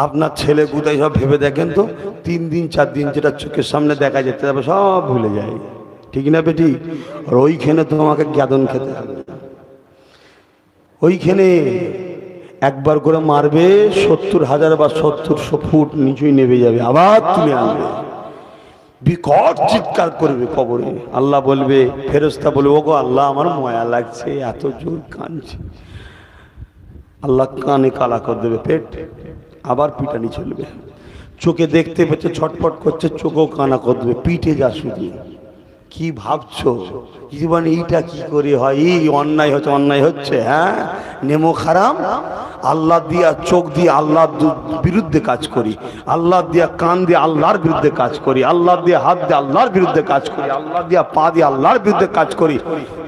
আপনার ছেলে কোথায়, সব ভেবে দেখেন তো। 3 দিন 4 দিন যেটা চোখের সামনে দেখা যেতে হবে সব ভুলে যায়, ঠিক না বেটি? আর ওইখানে তোমাকে জ্ঞাদন খেতে হবে। ওইখানে একবার করে মারবে, 70,000 বা 70 ফুট নিচুই নেমে যাবে, আবার তুলে আনবে, বিকট চিৎকার করবে কবরে। আল্লাহ বলবে, ফেরেশতা বলবে, ওগো আল্লাহ আমার মায়া লাগছে, এত জোর কাঁদছে। আল্লাহ কানে কালা করে দেবে, পেট আবার পিটানি চলবে। চোখে দেখতে পেতে ছটফট করছে, চোখও কানা করে দেবে, পিঠে যা শুধু। কি ভাবছো জীবনে এইটা কি করে হয়? এই অন্যায় হচ্ছে, অন্যায় হচ্ছে। হ্যাঁ, নেমো খারাম। আল্লাহ দিয়া চোখ দিয়ে আল্লাহর বিরুদ্ধে কাজ করি, আল্লাহ দিয়া কান দিয়ে আল্লাহর বিরুদ্ধে কাজ করি, আল্লাহ দিয়ে হাত দিয়ে আল্লাহর বিরুদ্ধে কাজ করি, আল্লাহ দিয়া পা দিয়ে আল্লাহর বিরুদ্ধে কাজ করি।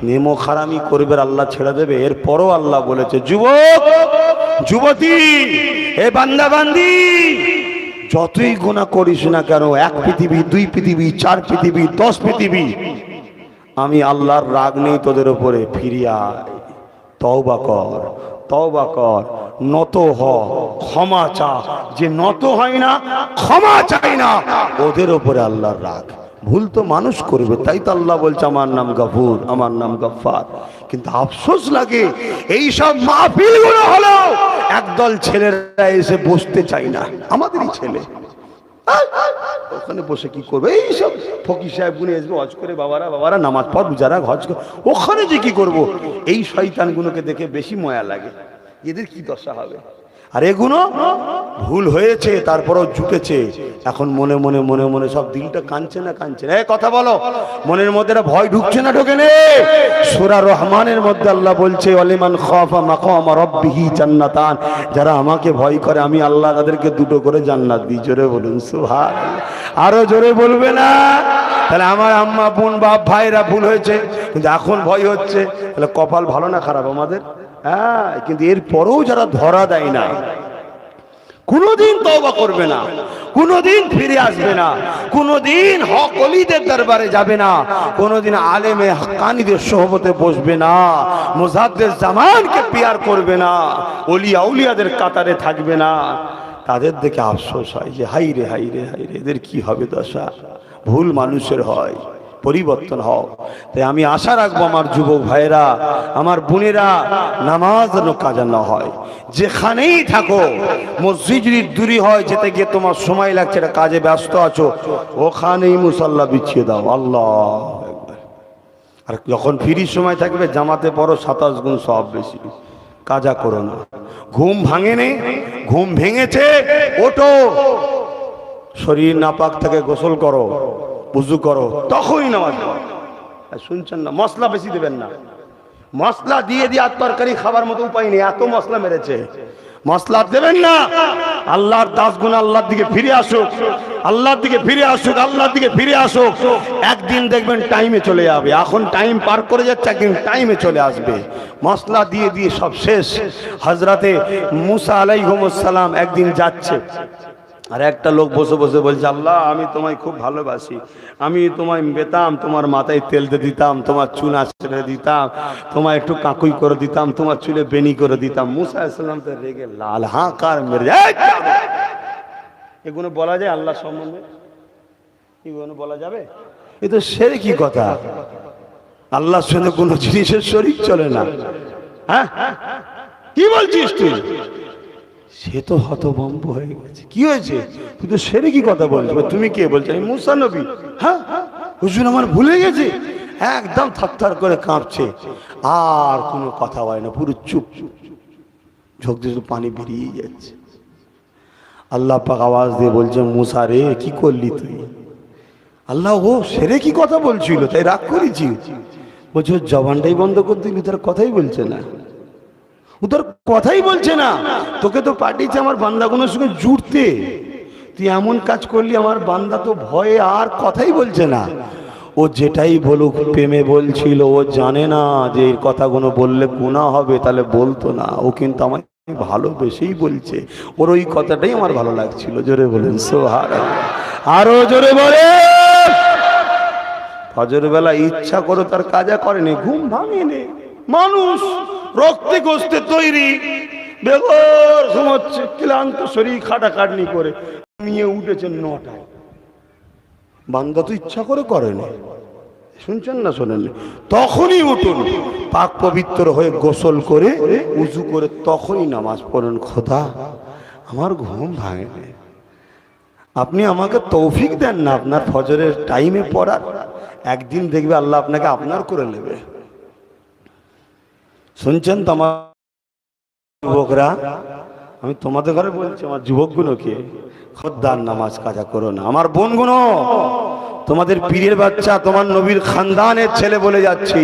নেমো খারামি করবে, আল্লাহ ছেড়ে দেবে? এরপরও আল্লাহ বলেছে, যুবক যুবতী, এ বান্দা বান্দি, যতই গুনাহ করিস না কেন, 1 পৃথিবী 2 পৃথিবী 4 পৃথিবী 10 পৃথিবী, আমি আল্লাহর রাগ নেই তোদের উপরে। ফিরিয়ে আয়, তওবা কর, তওবা কর, নত হ, ক্ষমা চা। যে নত হয় না, ক্ষমা চাই না, ওদের উপরে আল্লাহর রাগ। ভুল তো মানুষ করবে, তাই তো আল্লাহ বলছে আমার নাম গফুর, আমার নাম গফফার। কিন্তু আফসোস লাগে, এই সব মাহফিলগুলো হলো একদল ছেলেরা এসে বসতে চাই না। আমাদেরই ছেলে ওখানে বসে কি করবে? এইসব ফকির সাহেব গুলো আসবে, হজ করে, বাবারা বাবারা নামাজ পড়, রোজারা, হজ কর, ওখানে যে কি করব? এই শয়তানগুলোকে দেখে বেশি মায়া লাগে, এদের কি দশা হবে। আর এগুলো ভুল হয়েছে, তারপরও জুটেছে। এখন মনে মনে মনে মনে সব দিলটা কাঁদছে না কাঁদছে না? কথা বলো, মনের মধ্যে ভয় ঢুকছে না ঢোকে নে? সূরা রহমানের মধ্যে আল্লাহ বলছে, ওয়ালিমান খাফা মাকাম রাব্বিহি জান্নাতান, যারা আমাকে ভয় করে আমি আল্লাহ তাদেরকে 2টো করে জান্নাত দিই। জোরে বলুন সুবহানাল্লাহ। আরো জোরে বলবে না? তাহলে আমার আম্মা বোন বাপ ভাইরা ভুল হয়েছে, কিন্তু এখন ভয় হচ্ছে। তাহলে কপাল ভালো না খারাপ আমাদের? হ্যাঁ, কিন্তু এরপরেও যারা ধরা দেয় না, কোনদিন তওবা করবে না, কোনদিন ফিরে আসবে না, কোনদিন হক ওলিদের দরবারে যাবে না, কোনদিন আলেমে হাক্কানীদের সোহবতে বসবে না, মুজাদ্দিদ জামানকে পিয়ার করবে না, ওলি আউলিয়াদের কাতারে থাকবে না, তাদের দেখে আফসোস হয় যে হাই রে হাই রে হাই রে, এদের কি হবে দশা। ভুল মানুষের হয়, পরিবর্তন হও। তাই আমি আশা রাখবো আমার যুবক ভাইরা, আমার বোনেরা, নামাজ যেন কাজা না হয়। যেখানেই থাকো, মসজিদ যদি দূরে হয়, যেতে গিয়ে তোমার সময় লাগছে, এটা কাজে ব্যস্ত আছো, ওখানেই মুসাল্লা বিছিয়ে দাও। আল্লাহ। আর যখন ফ্রি সময় থাকবে, জামাতে পড়ো, 27 গুণ সব বেশি। কাজা করো না। ঘুম ভাঙেনি, ঘুম ভেঙেছে, ওঠো, শরীর নাপাক থেকে গোসল করো, উযু করো, তখনই নামাজ পড়ো। শুনছেন না? মশলা বেশি দেবেন না, মশলা দিয়ে দিয়ে আর তরকারি খাবার মতো উপায় নেই, এত মশলা মেরেছে। মশলা দেবেন না। আল্লাহর দাসগুণ আল্লাহর দিকে ফিরে আসুক, আল্লাহর দিকে ফিরে আসুক, আল্লাহর দিকে ফিরে আসুক। একদিন দেখবেন টাইমে চলে যাবে। এখন টাইম পার করে যাচ্ছে, একদিন টাইমে চলে আসবে। মশলা দিয়ে দিয়ে সব শেষ। হযরতে মুসা আলাইহিস সালাম একদিন যাচ্ছে, আর একটা লোক বসে বসে বলছে, আল্লাহ আমি তোমায় খুব ভালোবাসি, আমি তোমায় পেতাম, তোমার মাথায় তেল দিয়ে দিতাম, তোমার চুল আঁচড়ে দিতাম, তোমায় একটু কাকুই করে দিতাম, তোমার চুলে বেনি করে দিতাম। মুসা আলাইহিস সালাম তো রেগে লাল, হাঁকার মেরে। এগুলো বলা যায় আল্লাহ সম্বন্ধে? এগুলো বলা যাবে? এ তো শিরকি কথা। আল্লাহর সঙ্গে কোনো জিনিসের শরীক চলে না। হ্যাঁ, কি বলছিস তুই? সে তো হতভম্ব হয়ে গেছে। কি হয়েছে? তুই তো শিরকি কথা বলছিস। তুমি কে বলছো? আমি মুসা নবী। হ্যাঁ, হুজুর আমার ভুলে গেছে। একদম থরথর করে কাঁপছে, আর কোনো কথা হয় না, পুরো চুপ। ঝোঁক দিয়ে পানি বেরিয়ে যাচ্ছে। আল্লাহ পাক আওয়াজ দিয়ে বলছে, মুসা রে কি করলি তুই? আল্লাহ, ও সেরে কি কথা বলছিল তাই রাগ করেছি? বলছে জবানটাই বন্ধ করে দিলি, তার কথাই বলছে না, ও তোর কথাই বলছে না। তোকে তো পাঠিয়েছে আমার বান্দাগুলোর সঙ্গে জুড়তে, তুই এমন কাজ করলি আমার বান্দা তো ভয়ে আর কথাই বলছে না। ও যেটাই বলুক প্রেমে বলছিল, ও জানে না যে এই কথাগুলো বললে গুনাহ হবে, তাহলে বলতো না। ও কিন্তু আমায় ভালোবেসেই বলছে, ওর ওই কথাটাই আমার ভালো লাগছিল। জোরে বলেন সুবহানাল্লাহ, আরো জোরে বলে। ফজর বেলা ইচ্ছা করে তার কাজা করেনি, ঘুম ভাঙেনি। মানুষ রক্তে গোস্তে তৈরি, বেঘর ঘুমোচ্ছে, ক্লান্ত শরীর খাটাখাটনি করে নিয়ে উঠেছেন 9টায়। বান্দা তো ইচ্ছা করে করেনি, শুনছেন না শোনেন? তখনই উঠুন, পাক পবিত্র হয়ে গোসল করে উজু করে তখনই নামাজ পড়ুন। খোদা আমার ঘুম ভাঙেনি, আপনি আমাকে তৌফিক দেন না আপনার ফজরের টাইমে পড়ার। একদিন দেখবে আল্লাহ আপনাকে আপনার করে নেবে। শুনছেন তো আমার যুবকরা? আমি তোমাদের ঘরে বলছি, আমার যুবকগুলোকে খোদার নামাজ কাজা করো না। আমার বোনগুলো, তোমাদের পীরের বাচ্চা, তোমার নবীর খানদানের ছেলে বলে যাচ্ছি।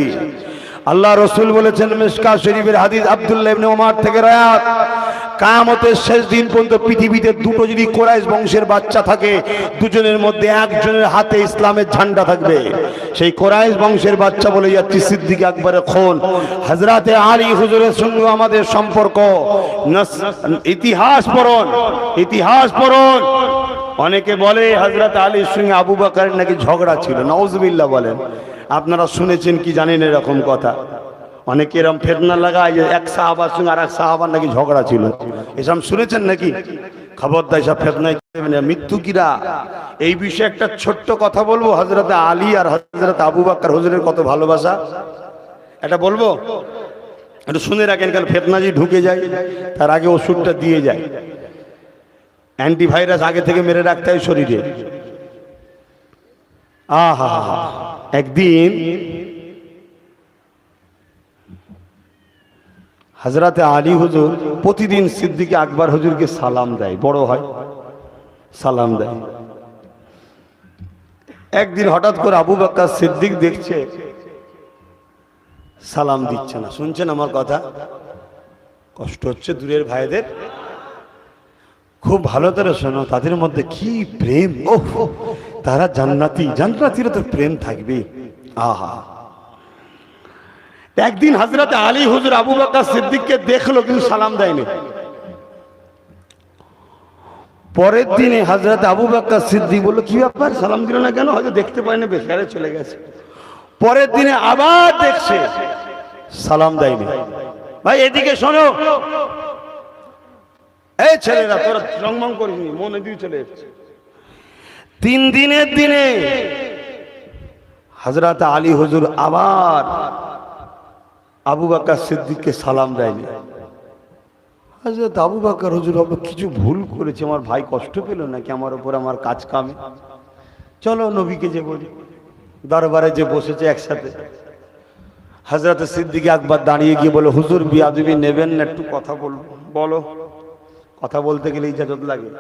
আল্লাহ রসুল বলেছেন, মিশকাত শরীফের হাদিস, আব্দুল্লাহ ইবনে ওমর থেকে রওয়ায়াত, কিয়ামতের শেষ দিন পর্যন্ত পৃথিবীতে দুটো যদি কুরাইশ বংশের বাচ্চা থাকে, দুজনের মধ্যে একজনের হাতে ইসলামের ঝান্ডা থাকবে। সেই কুরাইশ বংশের বাচ্চা বলে যাচ্ছি সিদ্দিক আকবরের খুন, হযরতে আলী হুজুরের সঙ্গে আমাদের সম্পর্ক। ইতিহাস পড়ুন, ইতিহাস পড়ুন। অনেকে বলে হযরত আলীর সঙ্গে আবু বকরের নাকি ঝগড়া ছিল, নাউজুবিল্লাহ বলেন। আপনারা শুনেছেন কি জানেন এরকম কথা? অনেকে এরকম ফেতনা লাগায় যে এক সাহাবার সঙ্গে আর এক সাহাবার নাকি ঝগড়া ছিল, এসব শুনেছেন নাকি? খবরদার, এসব ফেতনায় মৃত্যুকিরা। এই বিষয়ে একটা ছোট্ট কথা বলবো। হযরতে আলী আর হযরতে আবু বকর হুজুরের কত ভালোবাসা, এটা বলবো, একটু শুনে রাখেন, কারণ ফেতনা যদি ঢুকে যায় তার আগে ওষুধটা দিয়ে যায়। অ্যান্টিভাইরাস আগে থেকে মেরে রাখতে হয় শরীরে। আহা, একদিন হযরতে আলী হুজুর প্রতিদিন সিদ্দিক আকবর হুজুরকে সালাম দেয়, বড় হয় সালাম দেয়। একদিন হঠাৎ করে আবু বকর সিদ্দিক দেখছে সালাম দিচ্ছে না। শুনছেন আমার কথা? কষ্ট হচ্ছে দূরের ভাইদের, খুব ভালো করে শোনো। তাদের মধ্যে কি প্রেম! ওহ, তারা জান্নাতি, জান্নাতিরও তো প্রেম থাকবে। আহা, একদিন হযরতে আলী হুজুর আবু বকর সিদ্দিককে দেখলো কিন্তু সালাম দেয়নি। পরের দিনে হযরতে আবু বকর সিদ্দিক বলল, কি ব্যাপার সালাম দিল না কেন? হয়তো দেখতে পায়নি, বেকারে চলে গেছে। পরের দিনে আবার দেখছে সালাম দেয়নি। ভাই এদিকে শোনো, এই ছেলেরা তোরা রংমং করিসনি, মনে দিয়ে চলে এসেছে। 3 দিনের দিনে হযরতে আলী হুজুর আবার আবু বকর সিদ্দিককে সালাম দেয়নি। হযরত আবু বকর হুজুর ভাবলো কিছু ভুল করেছে, আমার ভাই কষ্ট পেল নাকি আমার উপর, আমার কাজ কামে। চলো নবীকে যে বলি, দরবারে যে বসেছে একসাথে। হযরত সিদ্দিক আকবর দাঁড়িয়ে গিয়ে বলে, হুজুর বিয়াদবি নেবেন না, একটু কথা বলবো। বলো। কথা বলতে গেলে ইজাজত লাগে,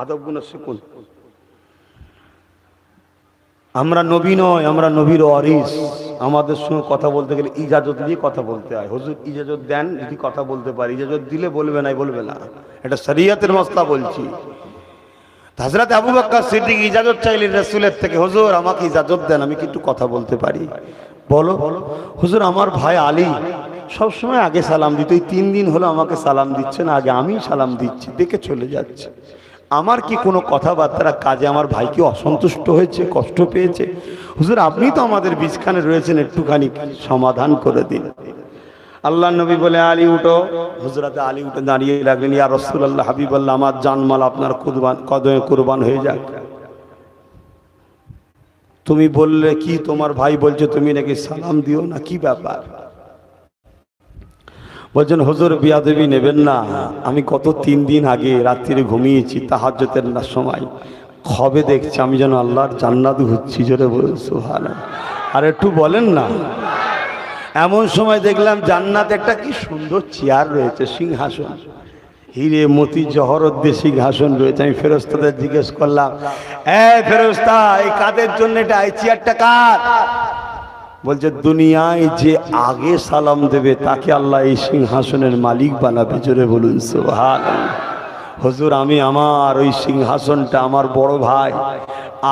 আদবগুলো শিখুন। আমরা নবী নয়, আমরা নবীর ওয়ারিস, আমাদের সঙ্গে কথা বলতে গেলে ইজাজত দিয়ে কথা বলতে হয়। হুজুর ইজাজত দেন, যদি কথা বলতে পারি। ইজাজত দিলে বলবে না, বলবে না, এটা শরীয়তের মসলা বলছি। হযরত আবু বকর সিদ্দিক ইজাজত চাইলেন রাসূলের থেকে, হুজুর আমাকে ইজাজত দেন, আমি কি একটু কথা বলতে পারি? বলো। হুজুর আমার ভাই আলী সবসময় আগে সালাম দিত, এই 3 দিন হলো আমাকে সালাম দিচ্ছে না, আগে আমি সালাম দিচ্ছি, দেখে চলে যাচ্ছে। আমার কি কোনো কথাবার্তা কাজে আমার ভাই কি অসন্তুষ্ট হয়েছে, কষ্ট পেয়েছে? হুজুর আপনি তো আমাদের বিছখানে রয়েছেন, একটুখানি সমাধান করে দিন। আল্লাহ নবী বলে, আলী উঠো। হুজরাতে আলী উঠে দাঁড়িয়ে লাগলেন, ইয়া রাসূলুল্লাহ, হাবিবাল্লাহ, আমার জানমাল আপনার কদমে কুরবান হয়ে যাক। তুমি বললে কি, তোমার ভাই বলছে তুমি নাকি সালাম দিও না, কি ব্যাপার? বলছেন, হুজুর বিয়াদবি নেবেন না, আমি গত 3 দিন আগে রাত্রিরে ঘুমিয়েছি, তাহাজ্জুদের না সময় খবে দেখছি আমি যেন আল্লাহর জান্নাত ঘুরছি। জোরে বলুন সুবহানাল্লাহ। আর একটু বলেন না। এমন সময় দেখলাম জান্নাতে একটা কি সুন্দর চেয়ার রয়েছে, সিংহাসন, হিরে মতি জহরত দিয়ে সিংহাসন রয়েছে। আমি ফেরেশতাদের জিজ্ঞেস করলাম, ফেরেশতা, এই কাদের জন্য এটা, এই চেয়ারটা কার? বলছে, দুনিয়ায় যে আগে সালাম দেবে তাকে আল্লাহ এই সিংহাসনের মালিক বানাবে। জোরে বলুন সুবহানাল্লাহ। হুজুর আমি আমার ওই সিংহাসনটা আমার বড় ভাই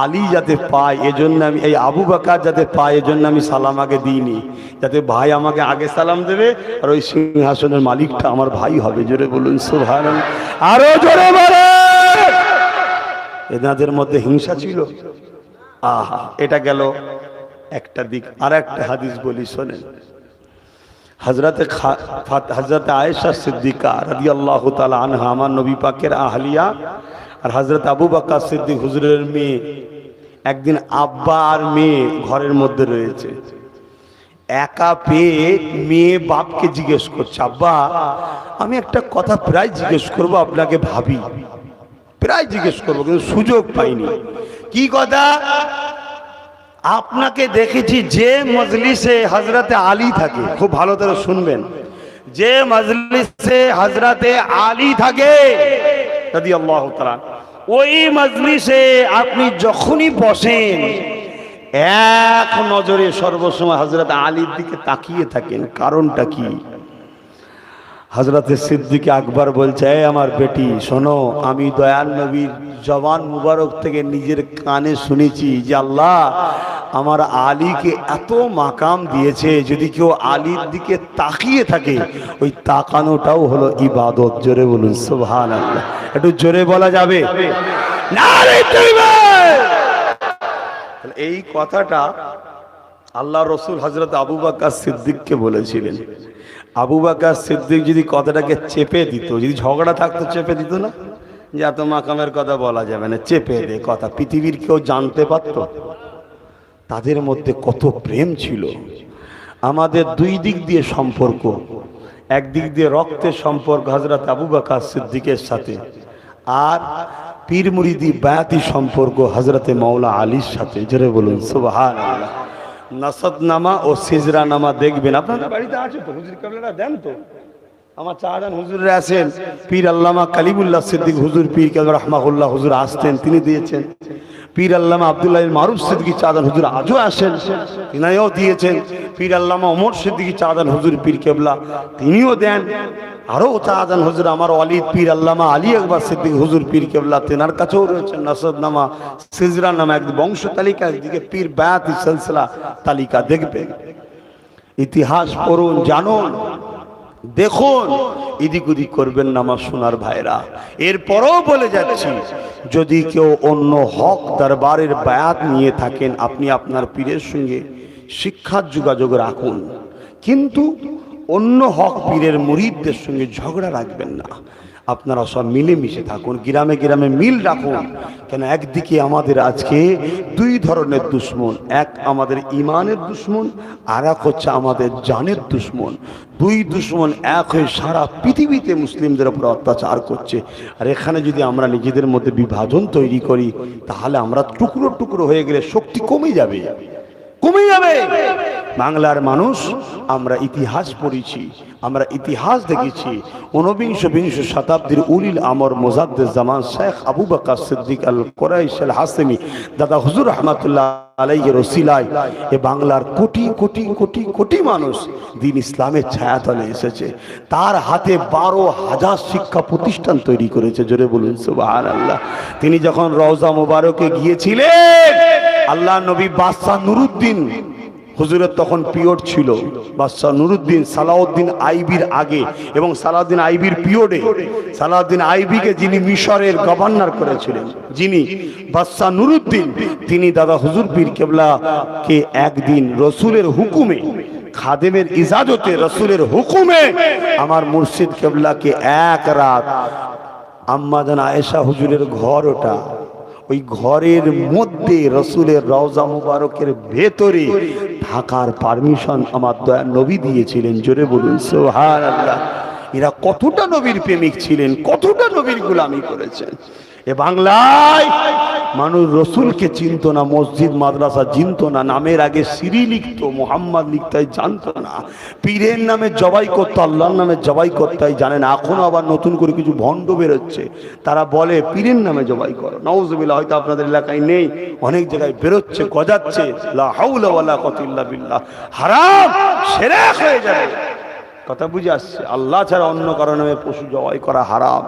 আলী যাতে পায়, এজন্য আমি, এই আবু বকর যাতে পায়, এজন্য আমি সালাম আগে দিইনি, যাতে ভাই আমাকে আগে সালাম দেবে, আর ওই সিংহাসনের মালিকটা আমার ভাই হবে। জোরে বলুন সুবহানাল্লাহ। আরো জোরে বলেন। এনাদের মধ্যে হিংসা ছিল। আহা, এটা গেল একটা দিক। আর একটা হাদিস বলি শোনেন। হযরত আয়েশা সিদ্দিকা রাদিয়াল্লাহু তাআলা আনহা, আমার নবী পাকের আহলিয়া, আর হযরত আবু বকর সিদ্দিক হুজুরের মেয়ে, একদিন আব্বা আর মেয়ে ঘরের মধ্যে রয়েছে। একা পেয়ে মেয়ে বাপকে জিজ্ঞেস করছে, আব্বা আমি একটা কথা প্রায় জিজ্ঞেস করব আপনাকে, ভাবি প্রায় জিজ্ঞেস করবো কিন্তু সুযোগ পাইনি। কি কথা? আপনাকে দেখেছি যে মজলিসে হযরতে আলী থাকে, খুব ভালো করে শুনবেন, যে মজলিসে হযরতে আলী থাকে রাদিয়াল্লাহু তাআলা, ওই মজলিসে আপনি যখনই বসেন এক নজরে সর্বসময় হযরত আলীর দিকে তাকিয়ে থাকেন। কারণটা কি? হযরতে সিদ্দিক আকবর বলছে, আমার বেটি শোনো, আমি দয়াল নবীর জবান মুবারক থেকে নিজের কানে শুনেছি যে আল্লাহ আমার আলীকে এত মাকাম দিয়েছে, যদি কেউ আলীর দিকে তাকিয়ে থাকে ওই তাকানোটাও হলো ইবাদত। জোরে বলুন সুবহানাল্লাহ। একটু জোরে বলা যাবে? নারে তাকবীর। এই কথাটা আল্লাহ রসুল হযরত আবু বকর সিদ্দিককে বলেছিলেন। আবু বকর সিদ্দিক যদি কথাটাকে চেপে দিত, যদি ঝগড়া থাকতো চেপে দিত না, যে এত মাকামের কথা বলা যাবে না, চেপে দে কথা, পৃথিবীর কেউ জানতে পারত? তাদের মধ্যে কত প্রেম ছিল। আমাদের দুই দিক দিয়ে সম্পর্ক, একদিক দিয়ে রক্তের সম্পর্ক হযরত আবু বকর সিদ্দিকের সাথে, আর পীর মুরিদি বায়াতি সম্পর্ক হযরতে মাওলা আলীর সাথে। জোরে বলুন সুবহানাল্লাহ। নাসদ নামা ও সিজরা নামা দেখবেন, আপনাদের বাড়িতে আছে তো, হুজুর কেবলারা দেন তো। আমার চাহাদান হুজুররা আছেন, পীর আল্লামা কালিমুল্লাহ সিদ্দিক হুজুর, পীর কেবলা রাহমাহুল্লাহ হুজুর আসতেন, তিনি দিয়েছেন। পীর আল্লামা আব্দুল্লাহ মারুফ সিদ্দিকী চাঁদান হুজুর আজও আসেন, তিনিও দিয়েছেন। পীর আল্লামা ওমর সিদ্দিকী চাঁদান হুজুর পীর কেবলা, তিনিও দেন। আরও চাঁদান হুজুর আমার ওয়ালিদ পীর আল্লামা আলী আকবর সিদ্দিক হুজুর পীর কেবলা, তেনার কাছেও রয়েছেন নাসব নামা, সিজরা নামা, এক বংশ তালিকা, একদিকে পীর বায়াতি সিলসিলা তালিকা দেখবেন। ইতিহাস পড়ুন, জানুন, দেখুন, এদিক ওদিক করবেন না আমার সোনার ভাইরা। এরপরও বলে যাচ্ছি, যদি কেউ অন্য হক দরবারের বায়াত নিয়ে থাকেন, আপনি আপনার পীরের সঙ্গে শিক্ষার যোগাযোগ রাখুন, কিন্তু অন্য হক পীরের মুরিদদের সঙ্গে ঝগড়া রাখবেন না। আপনারা সব মিলেমিশে থাকুন, গ্রামে গ্রামে মিল রাখুন। কেন একদিকে আমাদের আজকে দুই ধরনের দুশ্মন, এক আমাদের ইমানের দুশ্মন, আর এক হচ্ছে আমাদের জানের দুশ্মন। দুই দুশ্মন এক হয়ে সারা পৃথিবীতে মুসলিমদের উপর অত্যাচার করছে। আর এখানে যদি আমরা নিজেদের মধ্যে বিভাজন তৈরি করি, তাহলে আমরা টুকরো টুকরো হয়ে গেলে শক্তি কমে যাবে, কমে যাবে। বাংলার মানুষ আমরা ইতিহাস পড়েছি, আমরা ইতিহাস দেখেছি 19-বিংশ শতাব্দীর উলিল আমর মুজাদ্দিদ জামান শেখ আবু বকর সিদ্দিক আল কুরাইশ আল হাসেমি দাদা হুজুর রহমাতুল্লাহ আলাইহির ওসিলায় এ বাংলার কোটি কোটি কোটি কোটি মানুষ দ্বীন ইসলামের ছায়াতলে এসেছে। তার হাতে 12,000 শিক্ষা প্রতিষ্ঠান তৈরি করেছে। জোরে বলুন সুবহানাল্লাহ। তিনি যখন রওজা মুবারকে গিয়েছিলেন, আল্লাহ নবী বাদশাহ নুরুদ্দিন হুজুরের তখন পিরিয়ড ছিল, বাদশাহ নুরুদ্দিন সালাউদ্দিন আইবির আগে এবং সালাউদ্দিন আইবির পিরিয়ডে সালাউদ্দিন আইবিকে যিনি মিশরের গভর্নর করেছিলেন, যিনি বাদশাহ নুরুদ্দিন, তিনি দাদা হুজুর পীর কেবলাকে একদিন রসুলের হুকুমে, খাদেমের ইজাজতে, রসুলের হুকুমে আমার মুর্শিদ কেবলাকে এক রাত আম্মা জান আয়েশা হুজুরের ঘর, ওটা ওই ঘরের মধ্যে রসুলের রওজা মুবারকের ভেতরে থাকার পারমিশন আমার দয়া নবী দিয়েছিলেন। জোরে বলুন সুবহানাল্লাহ। এরা কতটা নবীর প্রেমিক ছিলেন, কতটা নবীর গোলামি করেছেন। এ বাংলায় মানুষ রসুলকে চিনত না, মসজিদ মাদ্রাসা চিনত না, নামের আগে সিরি লিখতো, মোহাম্মদ লিখতাই জানতো না, পীরের নামে জবাই করতো, আল্লাহর নামে জবাই করতাই জানে না। এখনো আবার নতুন করে কিছু ভণ্ড বেরোচ্ছে, তারা বলে পীরের নামে জবাই করো। নাউজুবিল্লাহ, হয়তো আপনাদের এলাকায় নেই, অনেক জায়গায় বেরোচ্ছে, গজাচ্ছে। লা হাওলা ওয়ালা কুওয়াতা ইল্লা বিল্লাহ। হারাম, শিরক হয়ে যাবে। কথা বুঝে আসছে? আল্লাহ ছাড়া অন্য কারো নামে পশু জবাই করা হারাম।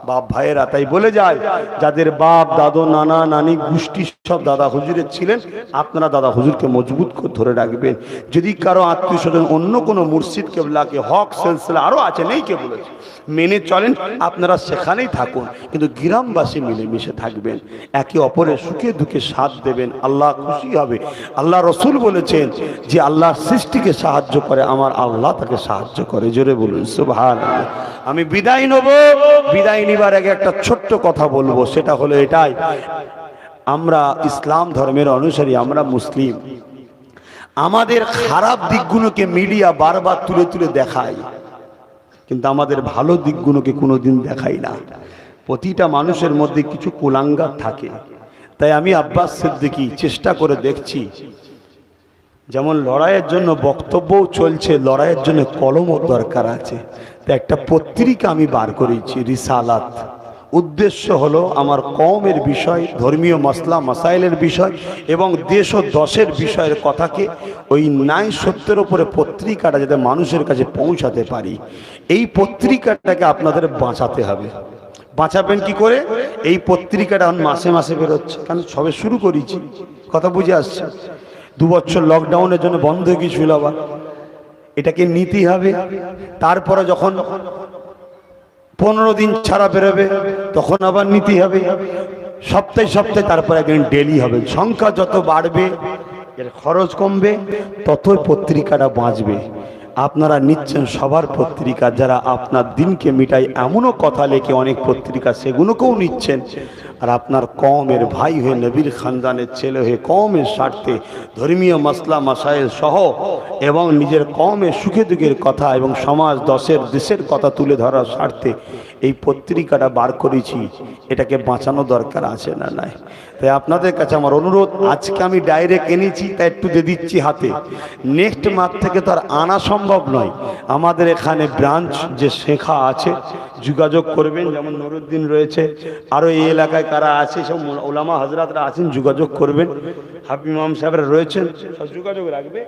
বাপ ভাইয়েরা তাই বলে যায়, যাদের বাপ দাদু নানা নানি গোষ্ঠী সব দাদা হুজুরের ছিলেন, আপনারা দাদা হুজুরকে মজবুত করে ধরে রাখবেন। যদি কারো আত্মীয় স্বজন অন্য কোনো মুর্শিদ কেবলাকে হক সিলসিলা আরো আছে, নেই কে বলেছে, মেনে চলেন, আপনারা সেখানেই থাকুন, কিন্তু গ্রামবাসী মিলেমিশে থাকবেন, একে অপরের সুখে দুঃখে সাথ দেবেন, আল্লাহ খুশি হবে। আল্লাহ রসুল বলেছেন যে আল্লাহর সৃষ্টিকে সাহায্য করে আমার আল্লাহ তাকে সাহায্য করে। জোরে বলুন সুবহানাল্লাহ। আমি বিদায় নেব, বিদায় নিবার আগে একটা ছোট্ট কথা বলবো, সেটা হলো এটাই, আমরা ইসলাম ধর্মের অনুসারী, আমরা মুসলিম, আমাদের খারাপ দিকগুলোকে মিডিয়া বারবার তুলে তুলে দেখায়, কিন্তু আমাদের ভালো দিকগুলোকে কোনোদিন দেখাই না। প্রতিটা মানুষের মধ্যে কিছু কুলাঙ্গার থাকে। তাই আমি আব্বাস সিদ্দিকী চেষ্টা করে দেখছি, যেমন লড়াইয়ের জন্য বক্তব্যও চলছে, লড়াইয়ের জন্য কলমও দরকার আছে। তো একটা পত্রিকা আমি বার করেছি, রিসালাত। উদ্দেশ্য হলো আমার কওমের বিষয়, ধর্মীয় মাসলা মাসাইলের বিষয় এবং দেশ ও দশের বিষয়ের কথাকে ওই ন্যায় সত্যের উপরে পত্রিকাটা যাতে মানুষের কাছে পৌঁছাতে পারি, এই পত্রিকাটাকে আপনাদের বাঁচাতে হবে। বাঁচাবেন কি করে? এই পত্রিকাটা মাসে মাসে বেরোচ্ছে, কারণ সবে শুরু করেছি, কথা বুঝে আসছে। 2 বছর লকডাউনের জন্য বন্ধ হয়ে গিয়েছিল, আবার এটাকে নিতেই হবে। তারপরে যখন 15 দিন ছাড়া বেরোবে তখন আবার নিতেই হবে, সপ্তাহে সপ্তাহে, তারপরে একদিন ডেলি হবে। সংখ্যা যত বাড়বে এর খরচ কমবে, ততই পত্রিকাটা বাঁচবে। আপনারা নিচ্ছেন সবার পত্রিকা, যারা আপনার দিনকে মিটাই এমনও কথা লেখে অনেক পত্রিকা, সেগুলোকেও নিচ্ছেন। আর আপনার কওমের ভাই হয়ে, নবীর খানদানের ছেলে হয়ে, কওমের স্বার্থে ধর্মীয় মাসলা মাসাইল সহ এবং নিজের কওমের সুখে দুঃখের কথা এবং সমাজ দশের দেশের কথা তুলে ধরার স্বার্থে এই পত্রিকাটা বার করেছি। এটাকে বাঁচানো দরকার আছে না নাই? তাই আপনাদের কাছে আমার অনুরোধ, আজকে আমি ডাইরেক্ট এনেছি তাই একটু দিয়ে দিচ্ছি হাতে, নেক্সট মাস থেকে তো আর আনা সম্ভব নয়। আমাদের এখানে ব্রাঞ্চ যে শেখা আছে, যোগাযোগ করবেন, যেমন নুরুদ্দিন রয়েছে, আরও এই এলাকায় কারা আছে সব ওলামা হজরতরা আছেন, যোগাযোগ করবেন। হাফিজ ইমাম সাহেবরা রয়েছেন, সব যোগাযোগ রাখবে,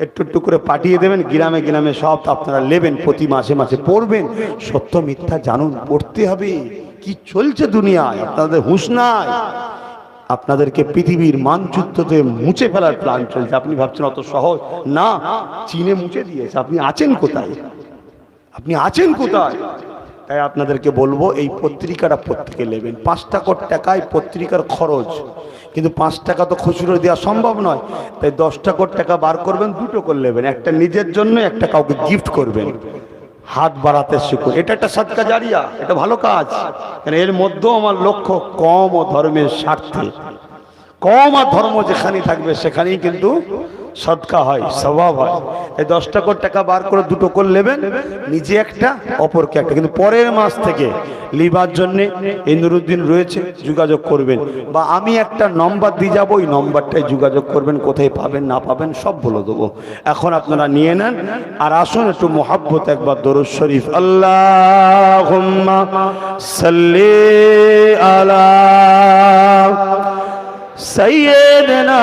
একটু একটু করে পাঠিয়ে দেবেন গ্রামে গ্রামে, সব আপনারা নেবেন, প্রতি মাসে মাসে পড়বেন। সত্য মিথ্যা জানুন, পড়তে হবে। কি চলছে দুনিয়ায় আপনাদের হুঁশ নাই। আপনাদেরকে পৃথিবীর মানচিত্রতে মুছে ফেলার প্ল্যান চলছে। আপনি ভাবছেন অত সহজ না, চীনে মুছে দিয়েছে। আপনি আছেন কোথায়? আপনি আছেন কোথায়? তাই আপনাদেরকে বলবো, এই পত্রিকাটা প্রত্যেকে নেবেন। 5 টাকায় পত্রিকার খরচ, কিন্তু 5 টাকা তো খুচরো দেওয়া সম্ভব নয়। তাই 10 টাকা বার করবেন, 2টো করে নেবেন, একটা নিজের জন্য, একটা কাউকে গিফট করবেন। হাত বাড়াতে শিখুন, এটা একটা সাদকা জারিয়া, এটা ভালো কাজ। কারণ এর মধ্যেও আমার লক্ষ্য কওম ও ধর্মের স্বার্থে, কওম আর ধর্ম যেখানেই থাকবে সেখানেই কিন্তু সদকা হয়, সওয়াব হয়। এই 10 টাকা বার করে দুটো করে নেবেন, নিজে একটা অপরকে একটা। কিন্তু পরের মাস থেকে লিবার জন্য এই নুরুদ্দিন রয়েছে, যোগাযোগ করবেন, বা আমি একটা নম্বর দিয়ে যাবো, ওই নম্বরটায় যোগাযোগ করবেন, কোথায় পাবেন না পাবেন সব বলে দেবো। এখন আপনারা নিয়ে নেন আর আসুন একটু মোহাব্বত একবার দরুদ শরীফ। আল্লাহুম্মা সাল্লি আলা সাইয়্যিদিনা।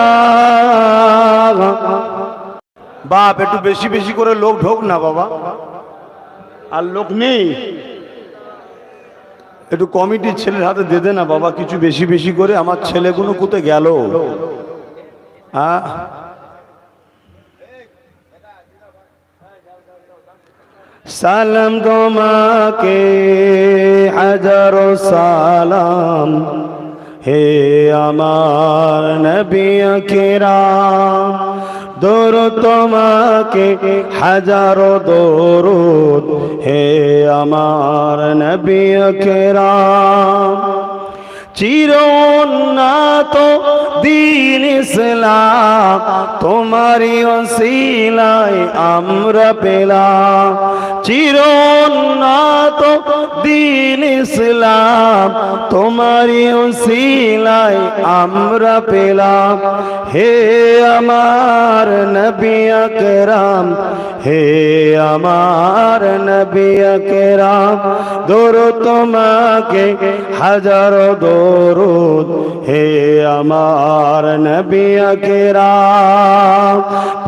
বাপ একটু বেশি বেশি করে লোক ঢোক না বাবা, আর লোক নেই, একটু কমিটির ছেলের হাতে দে দে না বাবা কিছু বেশি বেশি করে। আমার ছেলেগুলো কোথায় গেল? সালাম তোমাকে হাজারো সালাম, হে আমার নবী আকরাম। দরুদ তোমাকে হাজারো দরুদ, হে আমার নবী আকরাম। চিরোন্নত দ্বীন ইসলাম তোমারি ওসিলায় আমরা পেলাম। চিরোন্নত দ্বীন ইসলাম তোমারি ওসিলায় আমরা পেলাম। হে আমার নবী আকরাম, হে আমার নবী আকরাম। দরুদ তোমাকে হাজারো দরুদ, হে আমার নবী আকরাম।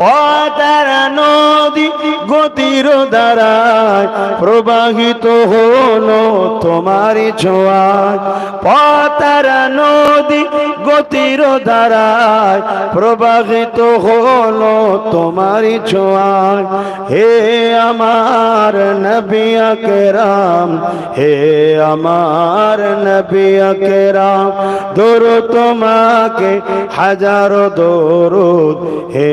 পথের নদী গতির ধারায় প্রবাহিত হলো তোমারি ছোঁয়ায়। পথের নদী গতির ধারায় প্রবাহিত হলো তোমারি ছোঁয়ায়। হে আমার নবী আকরাম, হে আমার নবী আকরাম। দরুদ তোমাকে হাজারো দরুদ, হে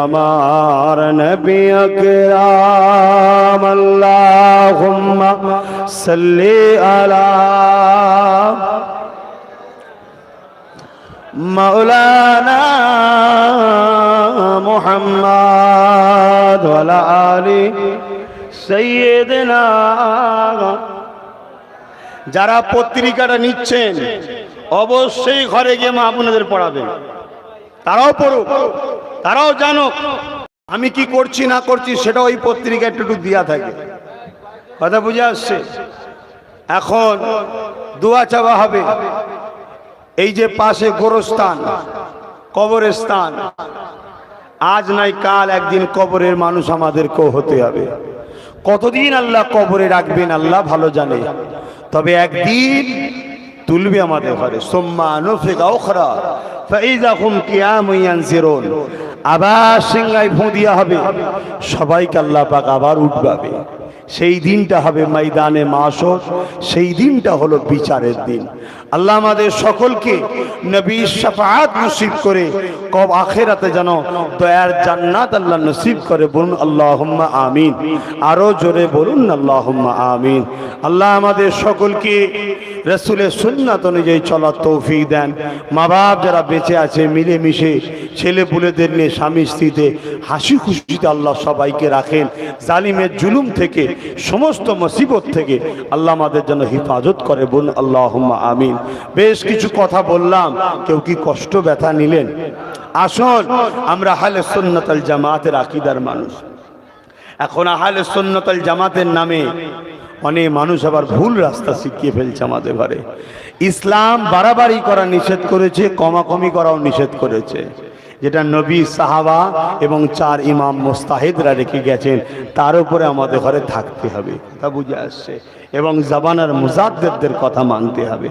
আমার নবী আকরাম। আল্লাহুম্মা সাল্লি আলা মাওলানা মুহাম্মদ ওয়া আলা আলি সাইয়্যিদিনা। যারা পত্রিকাটা নিচ্ছেন অবশ্যই ঘরে গিয়ে মা আপনাদের পড়াবেন, তারাও পড়ুক, তারাও জানুক আমি কি করছি না করছি সেটা ওই পত্রিকা একটু দেওয়া থাকে। কথা বুঝে আসছে? এখন দোয়া চাওয়া হবে। এই যে পাশে গোরস্থান, কবরস্থান, আজ নাই কাল একদিন কবরের মানুষ আমাদেরকেও হতে হবে। কতদিন আল্লাহ কবরে রাখবেন আল্লাহ ভালো জানে, তবে একদিন তুলবে আমাদের ঘরে। সুম্মা নুফিকা উখরা ফাইযা হুম কিয়ামুন ইয়ানজিরুন। আবার সিংহায় ফু দিয়া হবে, সবাইকে আল্লাহ পাক আবার উঠবাবে। সেই দিনটা হবে ময়দানে মাশর, সেই দিনটা হলো বিচারের দিন। আল্লাহ আমাদের সকলকে নবীর শাফাআত নসিব করে কব আখিরাতে যেন দয়ার জান্নাত আল্লাহ নসিব করে। বলুন আল্লাহুম্মা আমিন। আরো জোরে বলুন আল্লাহুম্মা আমিন। আল্লাহ আমাদের সকলকে রাসূলের সুন্নাত অনুযায়ী চলার তৌফিক দেন। মা বাপ যারা বেঁচে আছে মিলেমিশে ছেলে পুলেদের নিয়ে স্বামী স্ত্রীতে হাসি খুশিতে আল্লাহ সবাইকে রাখেন। জালিমের জুলুম থেকে, সমস্ত মুসিবত থেকে আল্লাহ আমাদের জন্য হেফাজত করে। বলুন আল্লাহুম্মা আমিন। বেশ কিছু কথা বললাম, কেউ কি কষ্ট ব্যথা নিলেন? আসুন, আমরা আহলে সুন্নাত ওয়াল জামাতের আকীদার মানুষ। এখন আহলে সুন্নাত ওয়াল জামাতের নামে অনেক মানুষ আবার ভুল রাস্তা শিখিয়ে ফেলছে আমাদের ঘরে। ইসলাম বাড়াবাড়ি করা নিষেধ করেছে, কমাকমি করাও নিষেধ করেছে। যেটা নবী, সাহাবা এবং 4 ইমাম মুস্তাহিদরা রেখে গেছেন, তার উপরে আমাদের ঘরে থাকতে হবে। তা বুঝে আসছে, এবং জাবানার মুজাদ্দিদদের কথা মানতে হবে।